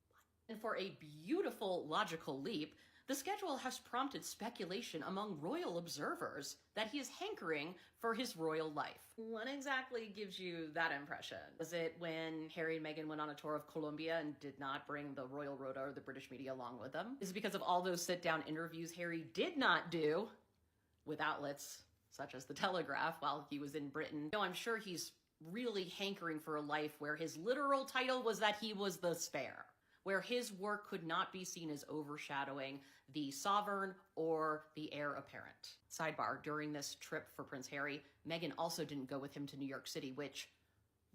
And for a beautiful logical leap, the schedule has prompted speculation among royal observers that he is hankering for his royal life. What exactly gives you that impression? Was it when Harry and Meghan went on a tour of Colombia and did not bring the royal rota or the British media along with them? Is it because of all those sit-down interviews Harry did not do with outlets such as The Telegraph while he was in Britain? No, I'm sure he's really hankering for a life where his literal title was that he was the spare, where his work could not be seen as overshadowing the sovereign or the heir apparent. Sidebar, during this trip for Prince Harry, Meghan also didn't go with him to New York City, which,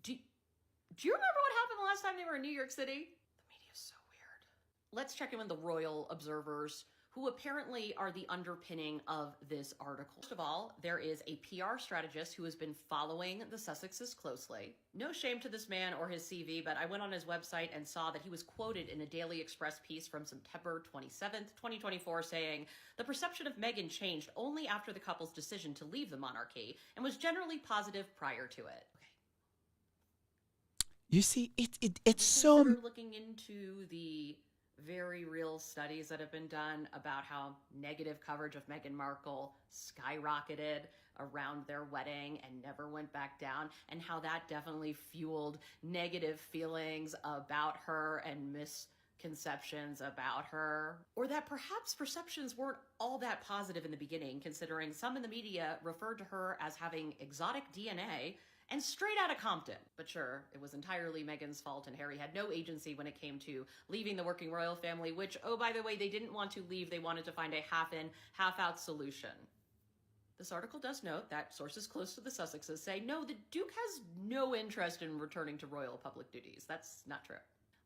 do you remember what happened the last time they were in New York City? The media is so weird. Let's check in with the royal observers, who apparently are the underpinning of this article. First of all, there is a PR strategist who has been following the Sussexes closely. No shame to this man or his CV, but I went on his website and saw that he was quoted in a Daily Express piece from September 27th, 2024, saying, "The perception of Meghan changed only after the couple's decision to leave the monarchy and was generally positive prior to it." Okay. You see, it's so... looking into the very real studies that have been done about how negative coverage of Meghan Markle skyrocketed around their wedding and never went back down, and how that definitely fueled negative feelings about her and misconceptions about her. Or that perhaps perceptions weren't all that positive in the beginning, considering some in the media referred to her as having exotic DNA and straight out of Compton. But sure, it was entirely Meghan's fault, and Harry had no agency when it came to leaving the working royal family, which, oh, by the way, they didn't want to leave. They wanted to find a half-in, half-out solution. This article does note that sources close to the Sussexes say, no, the Duke has no interest in returning to royal public duties. That's not true.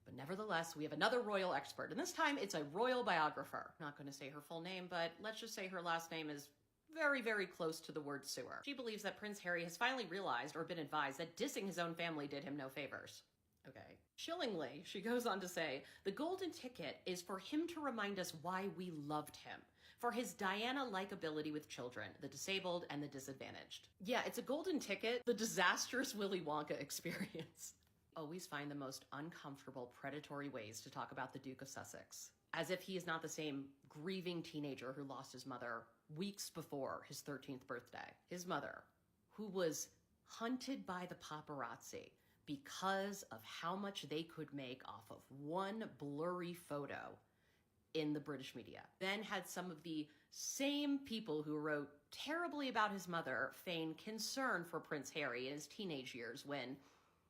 But nevertheless, we have another royal expert, and this time it's a royal biographer. I'm not going to say her full name, but let's just say her last name is very, very close to the word sewer. She believes that Prince Harry has finally realized or been advised that dissing his own family did him no favors. Okay. Chillingly, she goes on to say, "The golden ticket is for him to remind us why we loved him. For his Diana-like ability with children, the disabled and the disadvantaged." Yeah, it's a golden ticket, the disastrous Willy Wonka experience. always find the most uncomfortable, predatory ways to talk about the Duke of Sussex, as if he is not the same grieving teenager who lost his mother weeks before his 13th birthday. His mother, who was hunted by the paparazzi because of how much they could make off of one blurry photo in the British media. Then had some of the same people who wrote terribly about his mother feign concern for Prince Harry in his teenage years when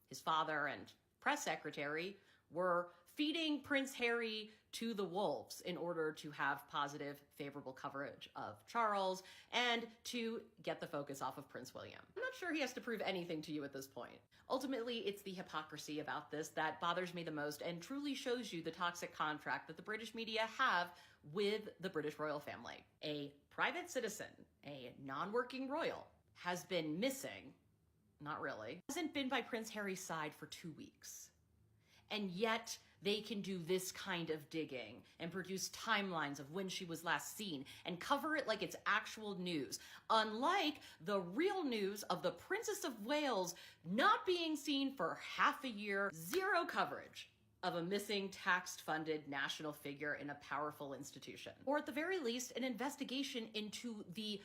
his father and press secretary were feeding Prince Harry to the wolves in order to have positive, favorable coverage of Charles and to get the focus off of Prince William. I'm not sure he has to prove anything to you at this point. Ultimately, it's the hypocrisy about this that bothers me the most and truly shows you the toxic contract that the British media have with the British royal family. A private citizen, a non-working royal, has been missing, not really, hasn't been by Prince Harry's side for 2 weeks. And yet they can do this kind of digging and produce timelines of when she was last seen and cover it like it's actual news. Unlike the real news of the Princess of Wales not being seen for half a year, zero coverage of a missing tax-funded national figure in a powerful institution. Or at the very least, an investigation into the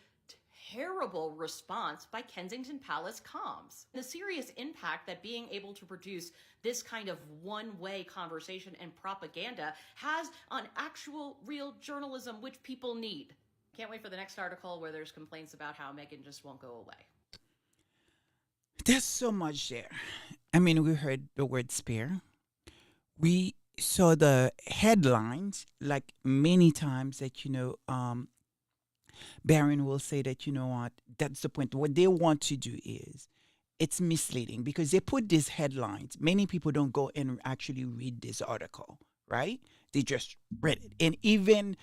terrible response by Kensington Palace comms. The serious impact that being able to produce this kind of one-way conversation and propaganda has on actual real journalism, which people need. Can't wait for the next article where there's complaints about how Meghan just won't go away. There's so much there. I mean, we heard the word spare. We saw the headlines like many times that, Barron will say that, what, that's the point. What they want to do is, it's misleading because they put these headlines. Many people don't go and actually read this article, right? They just read it. And even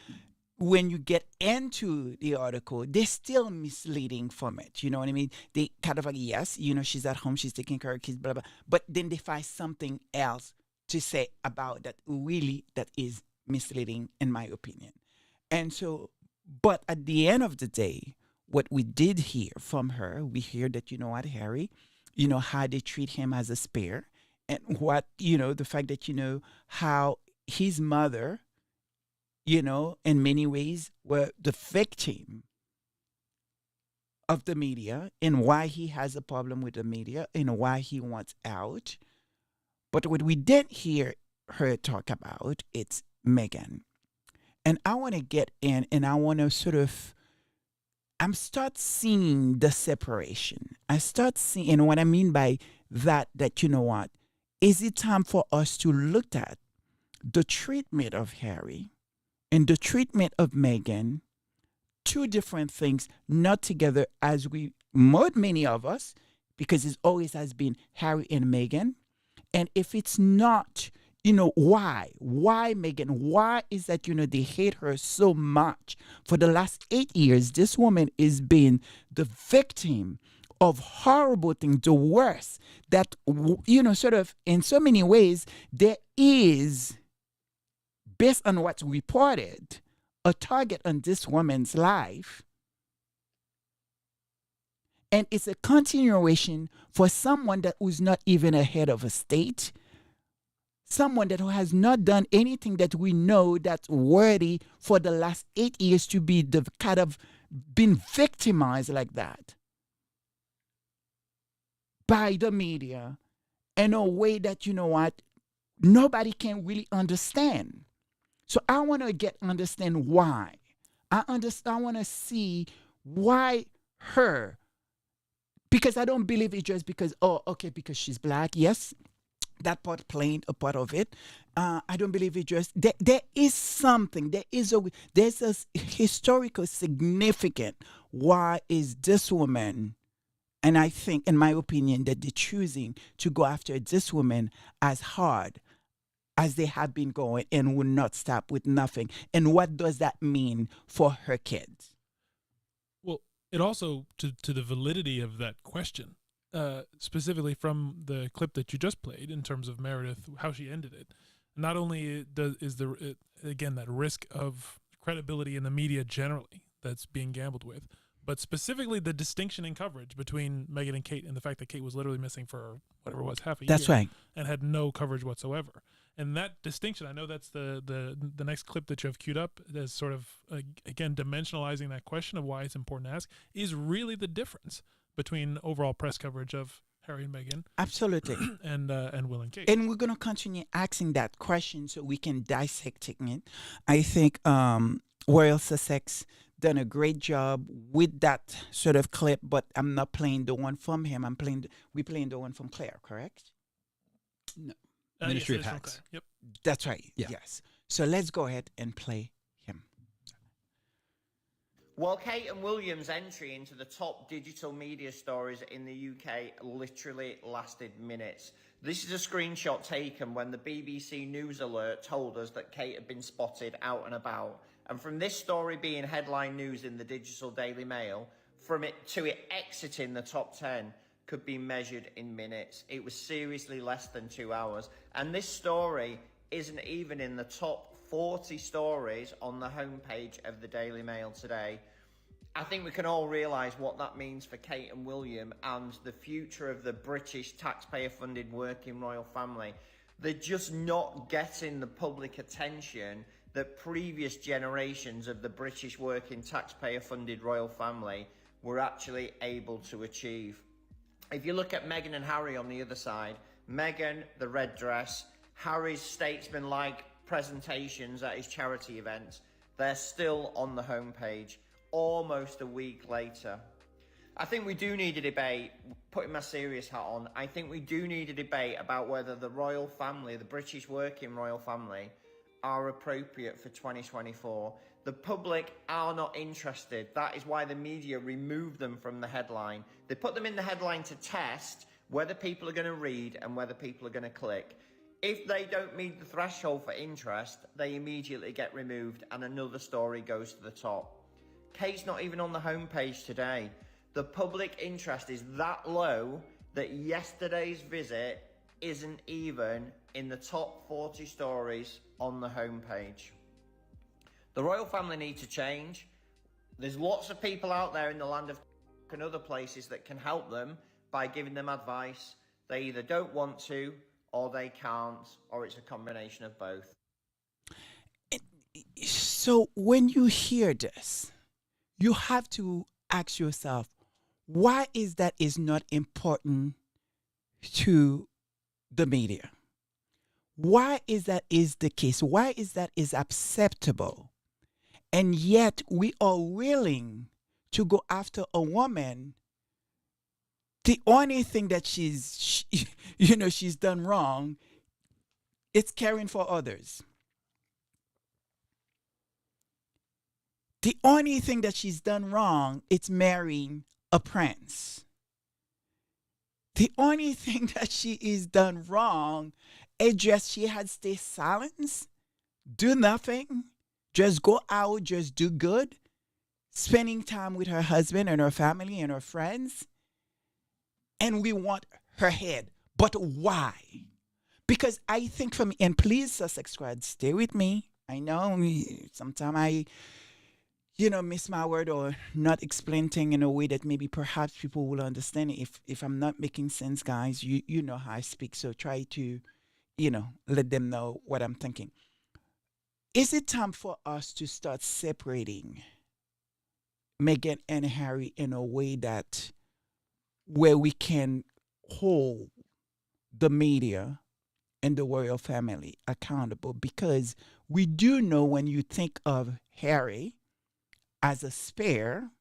when you get into the article, they're still misleading from it. You know what I mean? They kind of like, yes, she's at home, she's taking care of kids, blah, blah. But then they find something else to say about that really that is misleading, in my opinion. And so, but at the end of the day, what we did hear from her, we hear that, Harry, how they treat him as a spare, and what, the fact that, how his mother, in many ways were the victim of the media and why he has a problem with the media and why he wants out. But what we didn't hear her talk about, it's Meghan. And I want to get in and I want to start seeing the separation. I start seeing, and what I mean by that, is it time for us to look at the treatment of Harry and the treatment of Meghan, two different things, not together as many of us, because it always has been Harry and Meghan. And if it's not, why? Why Meghan? Why is that, they hate her so much? For the last 8 years, this woman is being the victim of horrible things, the worst, that, in so many ways, there is, based on what's reported, a target on this woman's life. And it's a continuation for someone that was not even a head of a state, someone that has not done anything that we know that's worthy for the last 8 years to be the kind of been victimized like that by the media in a way that, nobody can really understand. So I want to understand why. I want to see why her. Because I don't believe it's just because, because she's black. Yes, that part playing a part of it. I don't believe it just, there is something, there's a historical significant. Why is this woman, and I think, in my opinion, that they're choosing to go after this woman as hard as they have been going and will not stop with nothing. And what does that mean for her kids? It also, to the validity of that question, specifically from the clip that you just played in terms of Meredith, how she ended it, not only is again, that risk of credibility in the media generally that's being gambled with, but specifically the distinction in coverage between Meghan and Kate, and the fact that Kate was literally missing for whatever it was, half a year. That's right. And had no coverage whatsoever. And that distinction, I know that's the next clip that you have queued up as sort of, again, dimensionalizing that question of why it's important to ask, is really the difference between overall press coverage of Harry and Meghan. Absolutely. and Will and Kate. And we're going to continue asking that question so we can dissect it. I think Royal Sussex done a great job with that sort of clip, but I'm not playing the one from him. We're playing the one from Claire, correct? No. Ministry of yes, Hacks. Yep. That's right. Yeah. Yes. So let's go ahead and play him. Well, Kate and William's entry into the top digital media stories in the UK literally lasted minutes. This is a screenshot taken when the BBC News Alert told us that Kate had been spotted out and about. And from this story being headline news in the digital Daily Mail, from it to it exiting the top 10, could be measured in minutes. It was seriously less than 2 hours. And this story isn't even in the top 40 stories on the homepage of the Daily Mail today. I think we can all realise what that means for Kate and William and the future of the British taxpayer-funded working royal family. They're just not getting the public attention that previous generations of the British working taxpayer-funded royal family were actually able to achieve. If you look at Meghan and Harry on the other side, Meghan, the red dress, Harry's statesman-like presentations at his charity events, they're still on the homepage almost a week later. I think we do need a debate, putting my serious hat on, I think we do need a debate about whether the royal family, the British working royal family, are appropriate for 2024. The public are not interested. That is why the media removed them from the headline. They put them in the headline to test whether people are going to read and whether people are going to click. If they don't meet the threshold for interest, they immediately get removed and another story goes to the top. Kate's not even on the homepage today. The public interest is that low that yesterday's visit isn't even in the top 40 stories on the homepage. The royal family need to change. There's lots of people out there in the land of and other places that can help them by giving them advice. They either don't want to, or they can't, or it's a combination of both. So when you hear this, you have to ask yourself, why is that is not important to the media? Why is that is the case? Why is that is acceptable? And yet we are willing to go after a woman. The only thing that she's done wrong, it's caring for others. The only thing that she's done wrong, it's marrying a prince. The only thing that she is done wrong is just she had stay silent, do nothing, just go out, just do good, spending time with her husband and her family and her friends. And we want her head. But why? Because I think for me, and please, Sussex Squad, stay with me. I know sometimes I miss my word or not explain things in a way that maybe perhaps people will understand it. If I'm not making sense, guys, you know how I speak. So try to, let them know what I'm thinking. Is it time for us to start separating Meghan and Harry in a way that where we can hold the media and the royal family accountable? Because we do know when you think of Harry as a spare,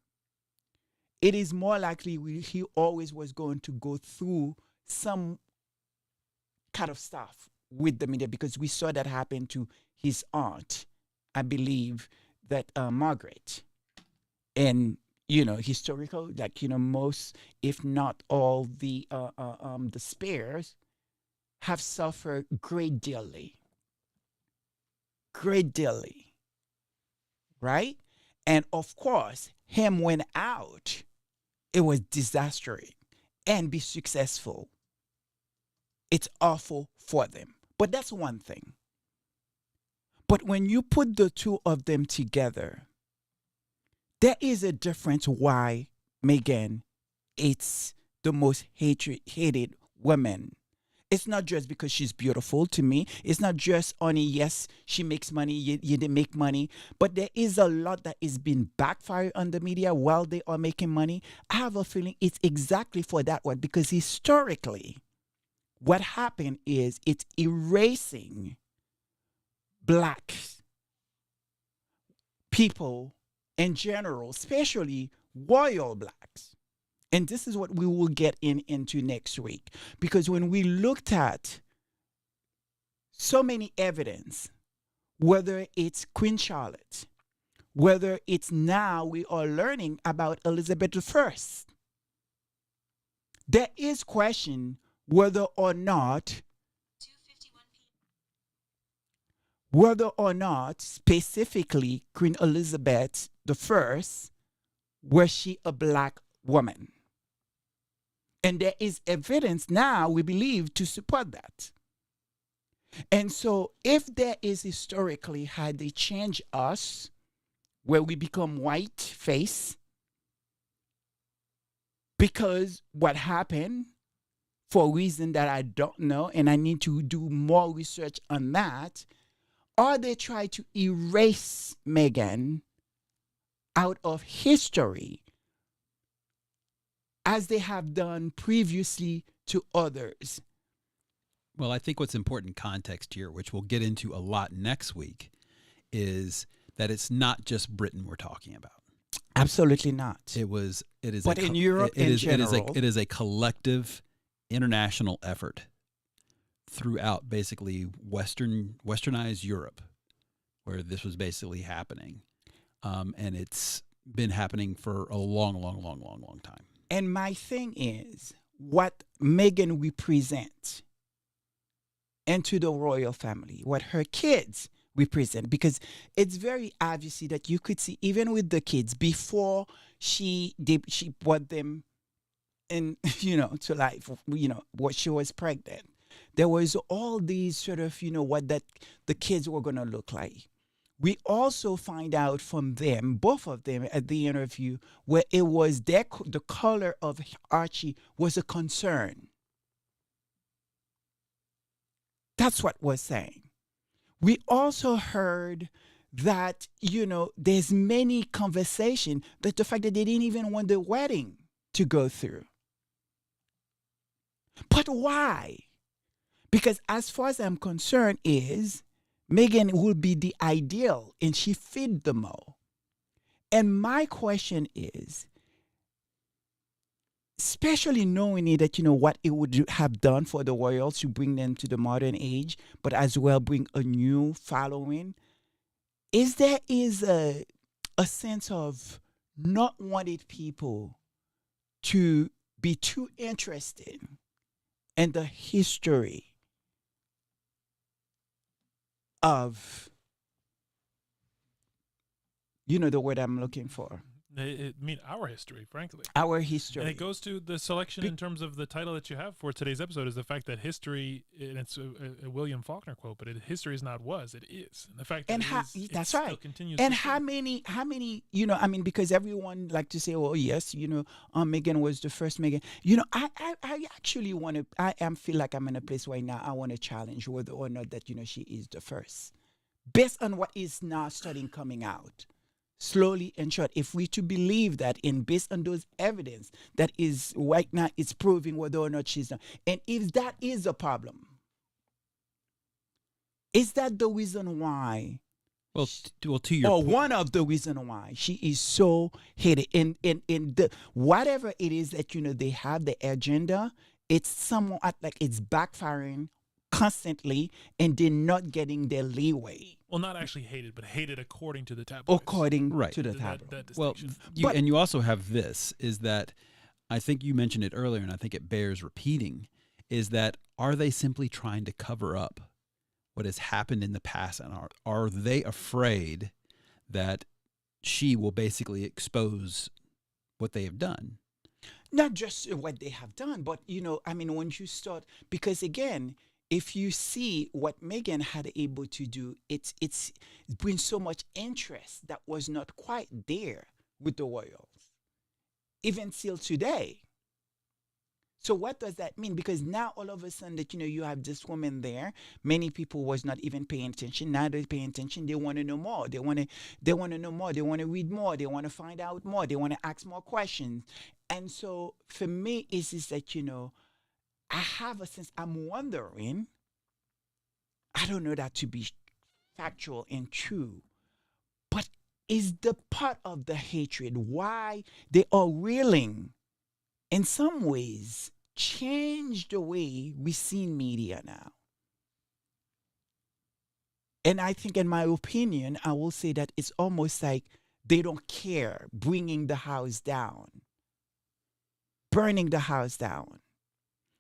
it is more likely he always was going to go through some kind of stuff with the media, because we saw that happen to his aunt, I believe, that Margaret. And, historical, most, if not all, the spares have suffered great dearly. Right? And of course, him went out, it was disastrous, and be successful. It's awful for them. But that's one thing. But when you put the two of them together, there is a difference why Meghan it's the most hated woman. It's not just because she's beautiful to me. It's not just only, yes, she makes money, you didn't make money. But there is a lot that is being backfired on the media while they are making money. I have a feeling it's exactly for that one, because historically, what happened is it's erasing black people in general, especially royal blacks. And this is what we will get into next week. Because when we looked at so many evidence, whether it's Queen Charlotte, whether it's now we are learning about Elizabeth I, there is question whether or not specifically Queen Elizabeth I, was she a black woman? And there is evidence now, we believe, to support that. And so if there is historically, had they changed us, where we become white face, because what happened, for a reason that I don't know, and I need to do more research on that, or they try to erase Meghan out of history, as they have done previously to others. Well, I think what's important context here, which we'll get into a lot next week, is that it's not just Britain we're talking about. Absolutely not. It is. But in Europe in general, it is a collective international effort throughout basically westernized Europe, where this was basically happening, and it's been happening for a long time. And my thing is, what Meghan represents into the royal family, what her kids represent, because it's very obviously that you could see, even with the kids, before she brought them in, to life, what she was pregnant, there was all these sort of, what that the kids were going to look like. We also find out from them, both of them, at the interview, where it was the color of Archie was a concern. That's what we're saying. We also heard that, there's many conversation that the fact that they didn't even want the wedding to go through. But why? Because as far as I'm concerned is, Meghan will be the ideal, and she fit them all. And my question is, especially knowing that, what it would have done for the royals to bring them to the modern age, but as well bring a new following, is there a sense of not wanting people to be too interested in the history of, the word I'm looking for. I mean, our history, frankly. Our history. And it goes to the selection in terms of the title that you have for today's episode, is the fact that history, and it's a William Faulkner quote, but history is not was, it is. And the fact that that's it right. Still continues. And how many, because everyone like to say, oh, yes, Meghan was the first Meghan. I actually feel like I'm in a place right now, I want to challenge whether or not that, she is the first. Based on what is now starting coming out. Slowly and short, if we to believe that, and based on those evidence that is right now, it's proving whether or not she's not. And if that is a problem, is that the reason why? Well, to your point, one of the reason why she is so hated. In the whatever it is that they have the agenda, it's somewhat like it's backfiring constantly, and they're not getting their leeway. Well, not actually hated, but hated according to the tabloids. According to the tabloid. Well, you also have this, is that I think you mentioned it earlier, and I think it bears repeating, is that are they simply trying to cover up what has happened in the past, and are they afraid that she will basically expose what they have done? Not just what they have done, but, when you start, because again, if you see what Meghan had able to do, it's brings so much interest that was not quite there with the royals, even till today. So what does that mean? Because now all of a sudden that you have this woman there, many people was not even paying attention. Now they're paying attention. They want to know more. They want to know more. They want to read more. They want to find out more. They want to ask more questions. And so for me, is that I have a sense. I'm wondering. I don't know that to be factual and true, but is the part of the hatred why they are willing, in some ways, change the way we see media now. And I think, in my opinion, I will say that it's almost like they don't care bringing the house down, burning the house down.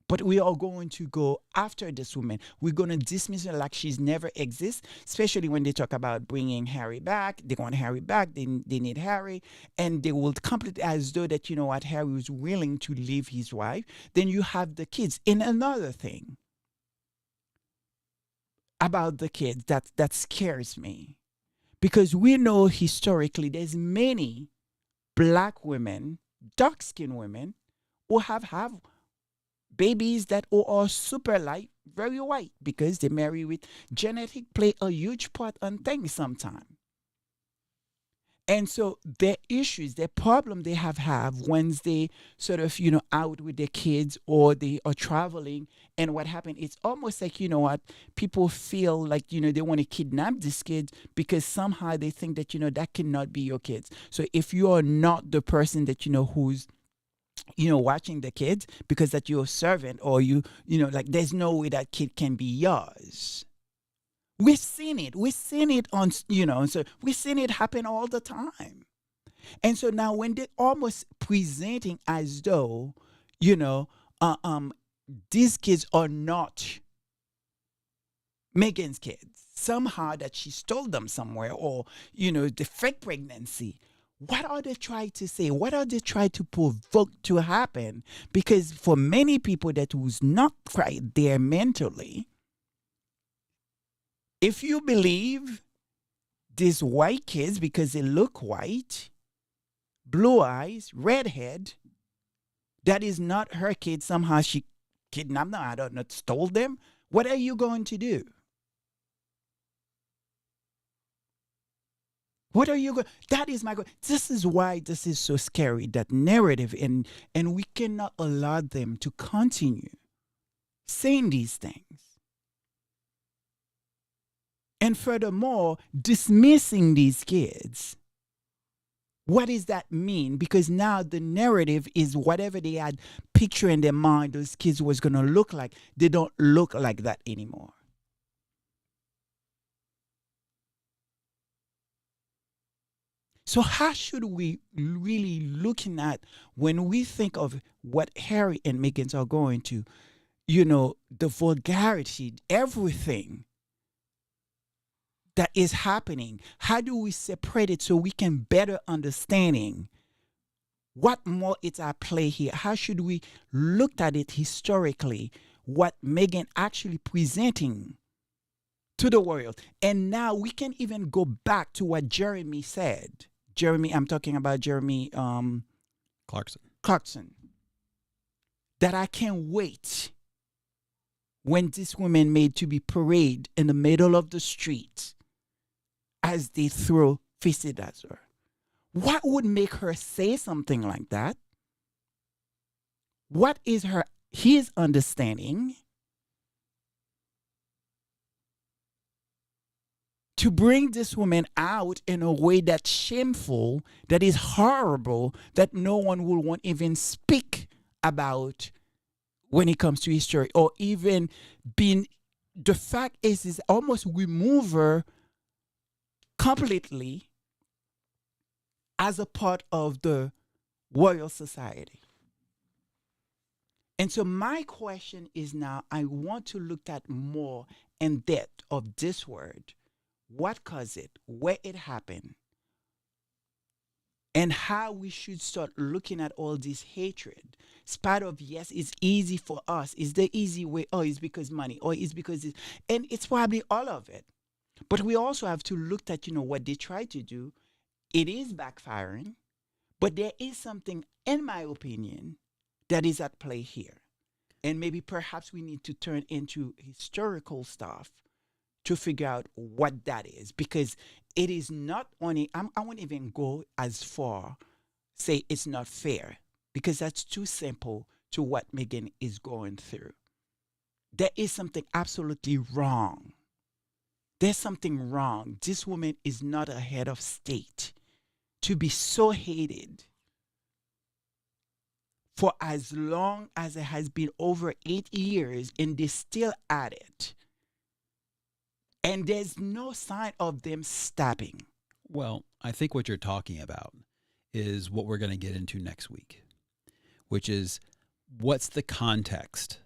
But we are going to go after this woman. We're going to dismiss her like she's never exists, especially when they talk about bringing Harry back. They want Harry back. They need Harry. And they will completely, as though that, Harry was willing to leave his wife. Then you have the kids. And another thing about the kids that scares me, because we know historically there's many black women, dark-skinned women, who have babies that are super light, very white, because they marry with genetic play a huge part on things sometimes. And so their issues, their problem they have when they sort of, out with their kids or they are traveling. And what happened, it's almost like, people feel like, they want to kidnap these kids because somehow they think that, that cannot be your kids. So if you are not the person that, who's watching the kids because that you're a servant, or like there's no way that kid can be yours. We've seen it on, so we've seen it happen all the time. And so now when they're almost presenting as though, these kids are not Meghan's kids, somehow that she stole them somewhere, or, the fake pregnancy. What are they trying to say? What are they trying to provoke to happen? Because for many people that was not quite there mentally, if you believe these white kids because they look white, blue eyes, redhead, that is not her kid, somehow she kidnapped them, I don't know, stole them, what are you going to do? What are you going? That is my question. This is why this is so scary, that narrative, and we cannot allow them to continue saying these things. And furthermore, dismissing these kids. What does that mean? Because now the narrative is whatever they had picture in their mind those kids was going to look like. They don't look like that anymore. So how should we really looking at when we think of what Harry and Meghan are going to, the vulgarity, everything that is happening, how do we separate it so we can better understanding what more is at play here? How should we look at it historically, what Meghan actually presenting to the world? And now we can even go back to what Jeremy said. I'm talking about Jeremy Clarkson. That I can't wait when this woman made to be paraded in the middle of the street as they throw fisted at her. What would make her say something like that? What is his understanding to bring this woman out in a way that's shameful, that is horrible, that no one will want even speak about when it comes to history, or even being, the fact is almost remove her completely as a part of the royal society. And so my question is now, I want to look at more in depth of this word. What caused it, where it happened, and how we should start looking at all this hatred. It's part of, yes, it's easy for us. It's the easy way. Oh, it's because money. Or it's because it's, and it's probably all of it. But we also have to look at, what they try to do. It is backfiring. But there is something, in my opinion, that is at play here. And maybe perhaps we need to turn into historical stuff to figure out what that is. Because it is not only, I won't even go as far, say it's not fair, because that's too simple to what Megan is going through. There is something absolutely wrong. There's something wrong. This woman is not a head of state to be so hated for as long as it has been, over 8 years, and they're still at it. And there's no sign of them stopping. Well, I think what you're talking about is what we're going to get into next week, which is what's the context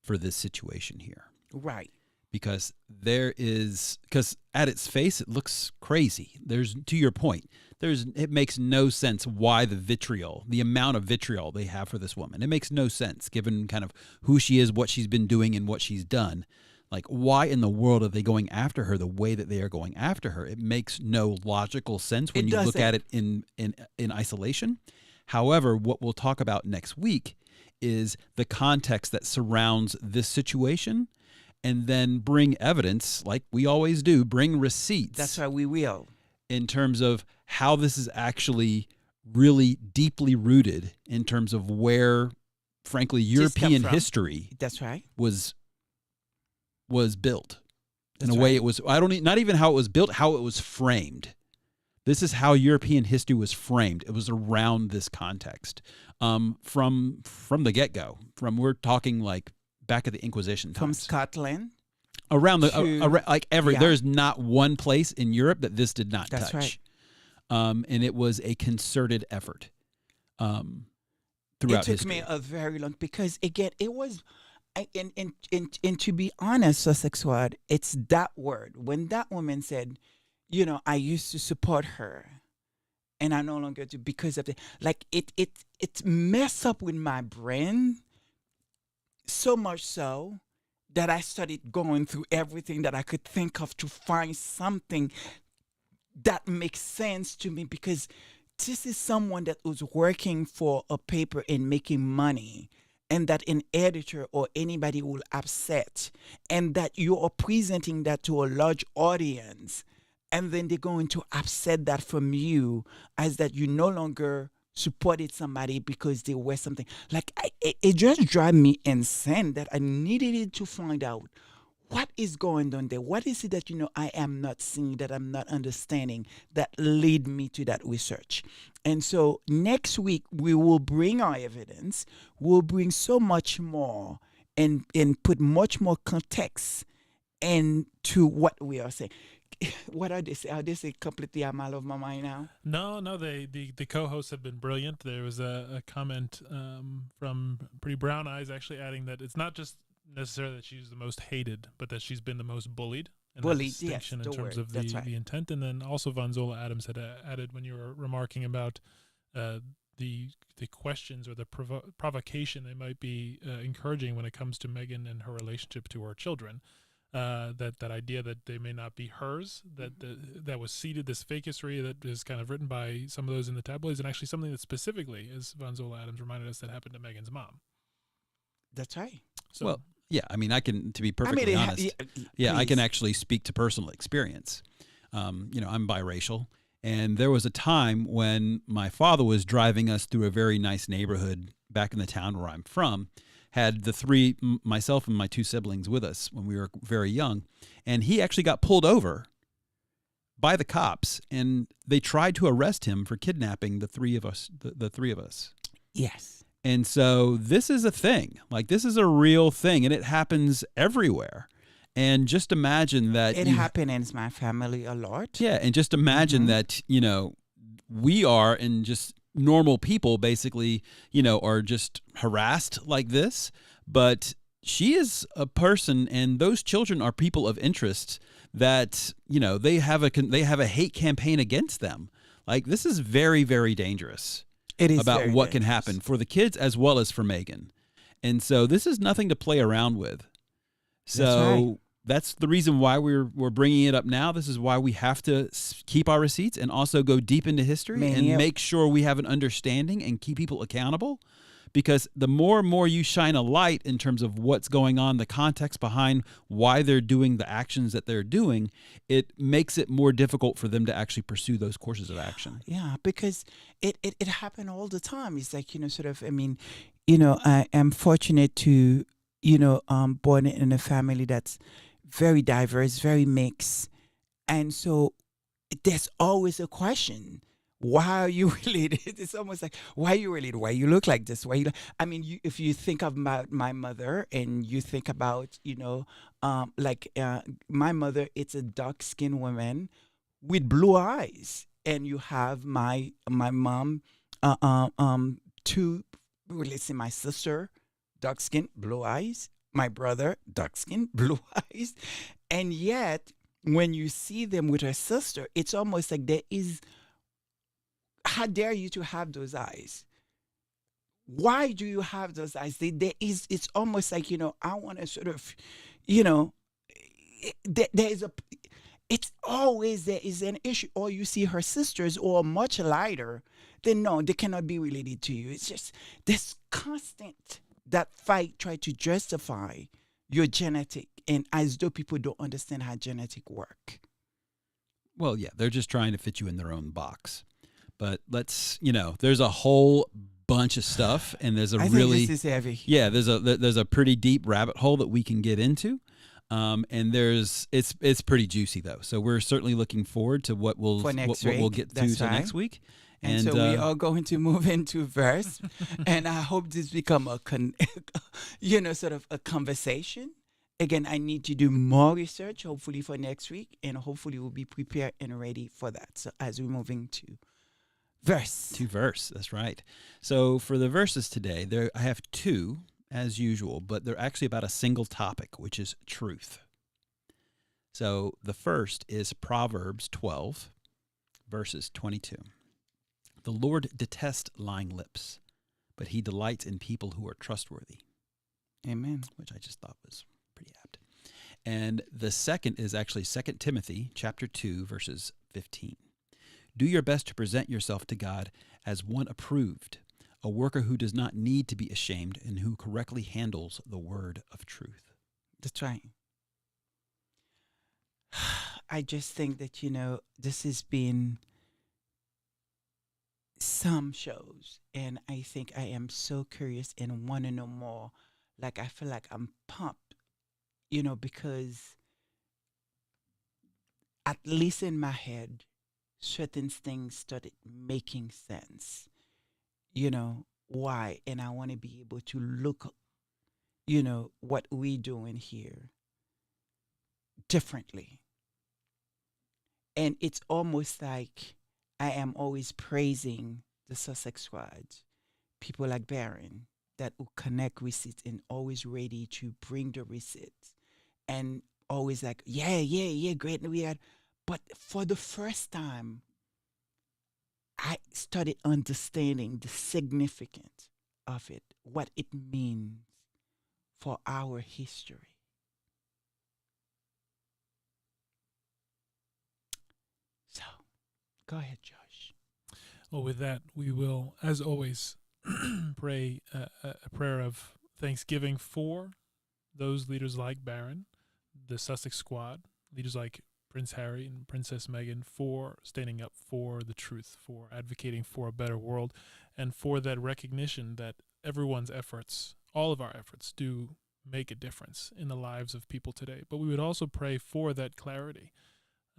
for this situation here. Right. Because at its face, it looks crazy. There's, to your point, it makes no sense why the amount of vitriol they have for this woman. It makes no sense given kind of who she is, what she's been doing, and what she's done. Like, why in the world are they going after her the way that they are going after her? It makes no logical sense when you look at it in isolation. However, what we'll talk about next week is the context that surrounds this situation, and then bring evidence, like we always do, bring receipts. That's why we will. In terms of how this is actually really deeply rooted in terms of where, frankly, European history That's right. was built. In a way it was, not even how it was built, how it was framed. This is how European history was framed. It was around this context. From the get-go. We're talking like back at the Inquisition times. From Scotland. Around there's not one place in Europe that this did not touch. Right. And it was a concerted effort throughout history. It took me a very long, because again, it was, and to be honest, Sussex Ward, it's that word. When that woman said, I used to support her, and I no longer do because of it messed up with my brain so much so that I started going through everything that I could think of to find something that makes sense to me, because this is someone that was working for a paper and making money, and that an editor or anybody will upset, and that you are presenting that to a large audience, and then they're going to upset that from you as that you no longer supported somebody because they were something. It just drives me insane that I needed to find out what is going on there. What is it that, I am not seeing, that I'm not understanding, that lead me to that research. And so next week, we will bring our evidence. We'll bring so much more and put much more context into what we are saying. What are they saying? Are they saying completely I'm out of my mind now? No. The co-hosts have been brilliant. There was a comment from Pretty Brown Eyes actually adding that it's not just necessarily that she's the most hated, but that she's been the most bullied. And bullied, distinction yes, in terms of the intent. And then also Vanzola Adams had added, when you were remarking about the questions or the provocation they might be encouraging when it comes to Megan and her relationship to her children. That idea that they may not be hers, that was seeded, this fake history that is kind of written by some of those in the tabloids, and actually something that specifically, as Vanzola Adams reminded us, that happened to Megan's mom. That's right. So, well, yeah, I can, to be perfectly honest, I can actually speak to personal experience. I'm biracial, and there was a time when my father was driving us through a very nice neighborhood back in the town where I'm from, had myself and my 2 siblings with us when we were very young, and he actually got pulled over by the cops, and they tried to arrest him for kidnapping the 3 of us. The 3 of us. Yes. And so this is a thing. This is a real thing, and it happens everywhere. And just imagine that it happens in my family a lot. Yeah, and just imagine that we are in just normal people basically, are just harassed like this, but she is a person, and those children are people of interest that, they have a hate campaign against them. This is very, very dangerous. It is about what dangerous. Can happen for the kids as well as for Megan. And so this is nothing to play around with. So that's the reason why we're bringing it up now. This is why we have to keep our receipts and also go deep into history and make sure we have an understanding and keep people accountable. Because the more and more you shine a light in terms of what's going on, the context behind why they're doing the actions that they're doing, it makes it more difficult for them to actually pursue those courses of action. Yeah, because it happened all the time. It's like, sort of, I mean, I am fortunate to, born in a family that's very diverse, very mixed. And so there's always a question. Why are you related? It's almost like, why are you related? Why you look like this? I mean, if you think about my mother and you think about, my mother, it's a dark-skinned woman with blue eyes. And you have my mom, my sister, dark-skinned, blue eyes. My brother, dark-skinned, blue eyes. And yet, when you see them with her sister, it's almost like there is... How dare you to have those eyes? Why do you have those eyes? It's almost like, I want to sort of, it's always there is an issue. Or you see her sisters or much lighter, then no, they cannot be related to you. It's just this constant, that fight, try to justify your genetic, and as though people don't understand how genetic work. Well, yeah, they're just trying to fit you in their own box. But let's, there's a whole bunch of stuff, and there's I think this is heavy. Yeah, there's a pretty deep rabbit hole that we can get into, and it's pretty juicy though. So we're certainly looking forward to what we'll get to next week. And so we are going to move into verse, and I hope this become sort of a conversation. Again, I need to do more research, hopefully for next week, and hopefully we'll be prepared and ready for that. So as we're moving to verse. That's right. So for the verses today, I have two, as usual, but they're actually about a single topic, which is truth. So the first is Proverbs 12, verses 22. The Lord detests lying lips, but he delights in people who are trustworthy. Amen. Which I just thought was pretty apt. And the second is actually 2 Timothy chapter 2, verses 15. Do your best to present yourself to God as one approved, a worker who does not need to be ashamed and who correctly handles the word of truth. That's right. I just think that, this has been some shows, and I think I am so curious and want to know more. Like, I feel like I'm pumped, because at least in my head, certain things started making sense. Why? And I want to be able to look, what we're doing here differently. And it's almost like I am always praising the Sussex squad, people like Baron, that will connect receipts and always ready to bring the receipts, and always like, yeah, great. But for the first time, I started understanding the significance of it, what it means for our history. So, go ahead, Josh. Well, with that, we will, as always, pray a prayer of thanksgiving for those leaders like Baron, the Sussex squad, leaders like Prince Harry and Princess Meghan, for standing up for the truth, for advocating for a better world, and for that recognition that everyone's efforts, all of our efforts, do make a difference in the lives of people today. But we would also pray for that clarity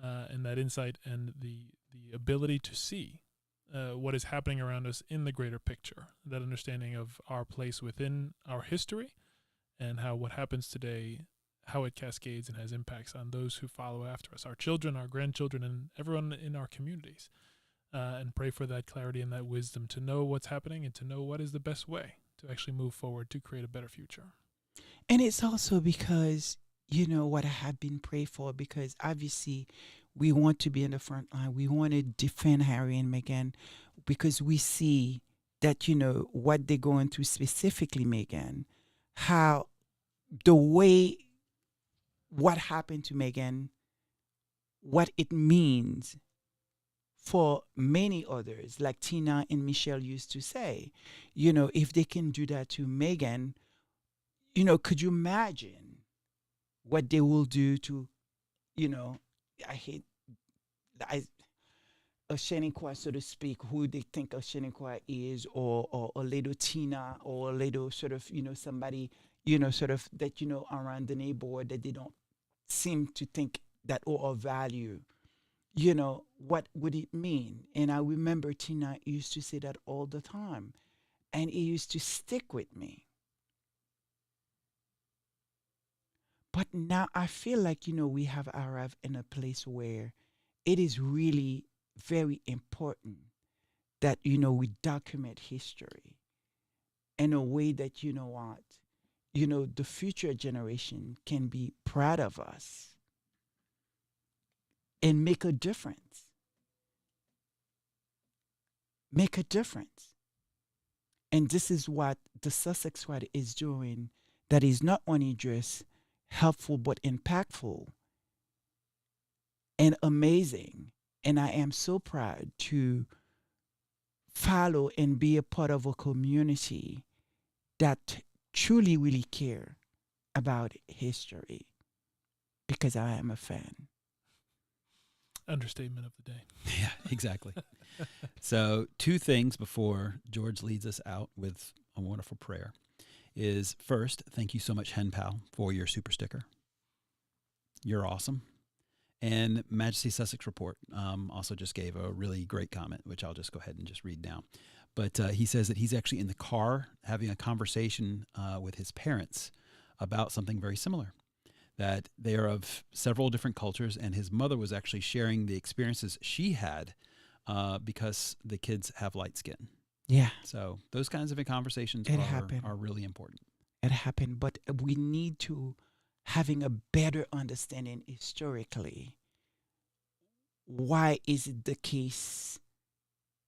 and that insight and the ability to see what is happening around us in the greater picture, that understanding of our place within our history and how what happens today, how it cascades and has impacts on those who follow after us, our children, our grandchildren, and everyone in our communities. And pray for that clarity and that wisdom to know what's happening and to know what is the best way to actually move forward to create a better future. And it's also because, what I have been prayed for, because obviously we want to be in the front line. We want to defend Harry and Meghan because we see that, what they're going through, specifically Meghan, how the way what happened to Meghan, what it means for many others, like Tina and Michelle used to say, if they can do that to Meghan, could you imagine what they will do to, I hate, a Shaniqua, so to speak, who they think a Shaniqua is, or a little Tina, or a little sort of, somebody, sort of that, around the neighborhood that they don't seem to think that or value. What would it mean? And I remember Tina used to say that all the time, and it used to stick with me. But now I feel like, we have arrived in a place where it is really very important that, we document history in a way that, the future generation can be proud of us and make a difference. Make a difference. And this is what the Sussex Squad is doing, that is not only just helpful but impactful and amazing. And I am so proud to follow and be a part of a community that truly really care about history, because I am a fan. Understatement of the day. Yeah, exactly. So 2 things before George leads us out with a wonderful prayer is, first, thank you so much, Hen Pal, for your super sticker. You're awesome. And Majesty Sussex Report also just gave a really great comment, which I'll just go ahead and just read now. But he says that he's actually in the car having a conversation with his parents about something very similar, that they are of several different cultures, and his mother was actually sharing the experiences she had because the kids have light skin. Yeah. So those kinds of conversations are really important. It happened, but we need to having a better understanding historically. Why is it the case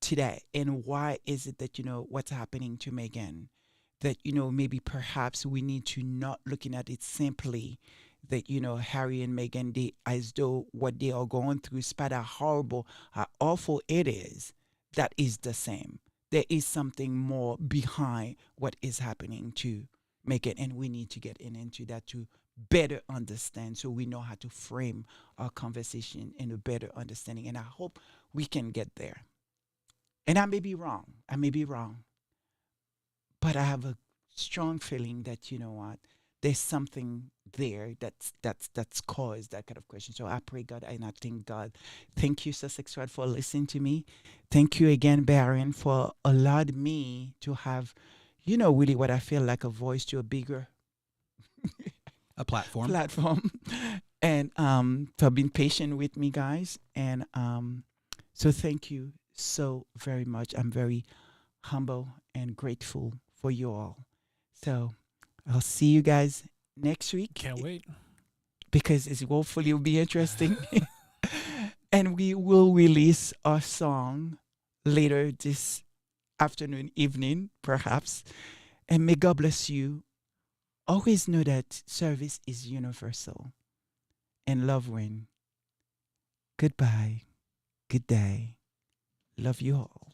today? And why is it that, what's happening to Meghan? That, maybe perhaps we need to not looking at it simply that, Harry and Meghan, they, as though what they are going through, despite how horrible, how awful it is, that is the same. There is something more behind what is happening to Meghan, and we need to get into that to better understand, so we know how to frame our conversation in a better understanding. And I hope we can get there. And I may be wrong. But I have a strong feeling that, there's something there that's caused that kind of question. So I pray God, and I thank God. Thank you, Sussex Rod, for listening to me. Thank you again, Baron, for allowed me to have, really what I feel like a voice to a bigger a platform. And for being patient with me, guys. And so thank you so very much. I'm very humble and grateful for you all. So I'll see you guys next week. Can't wait. Because hopefully it'll be interesting. And we will release our song later this afternoon, evening, perhaps. And may God bless you. Always know that service is universal and love wins. Goodbye. Good day. Love you all.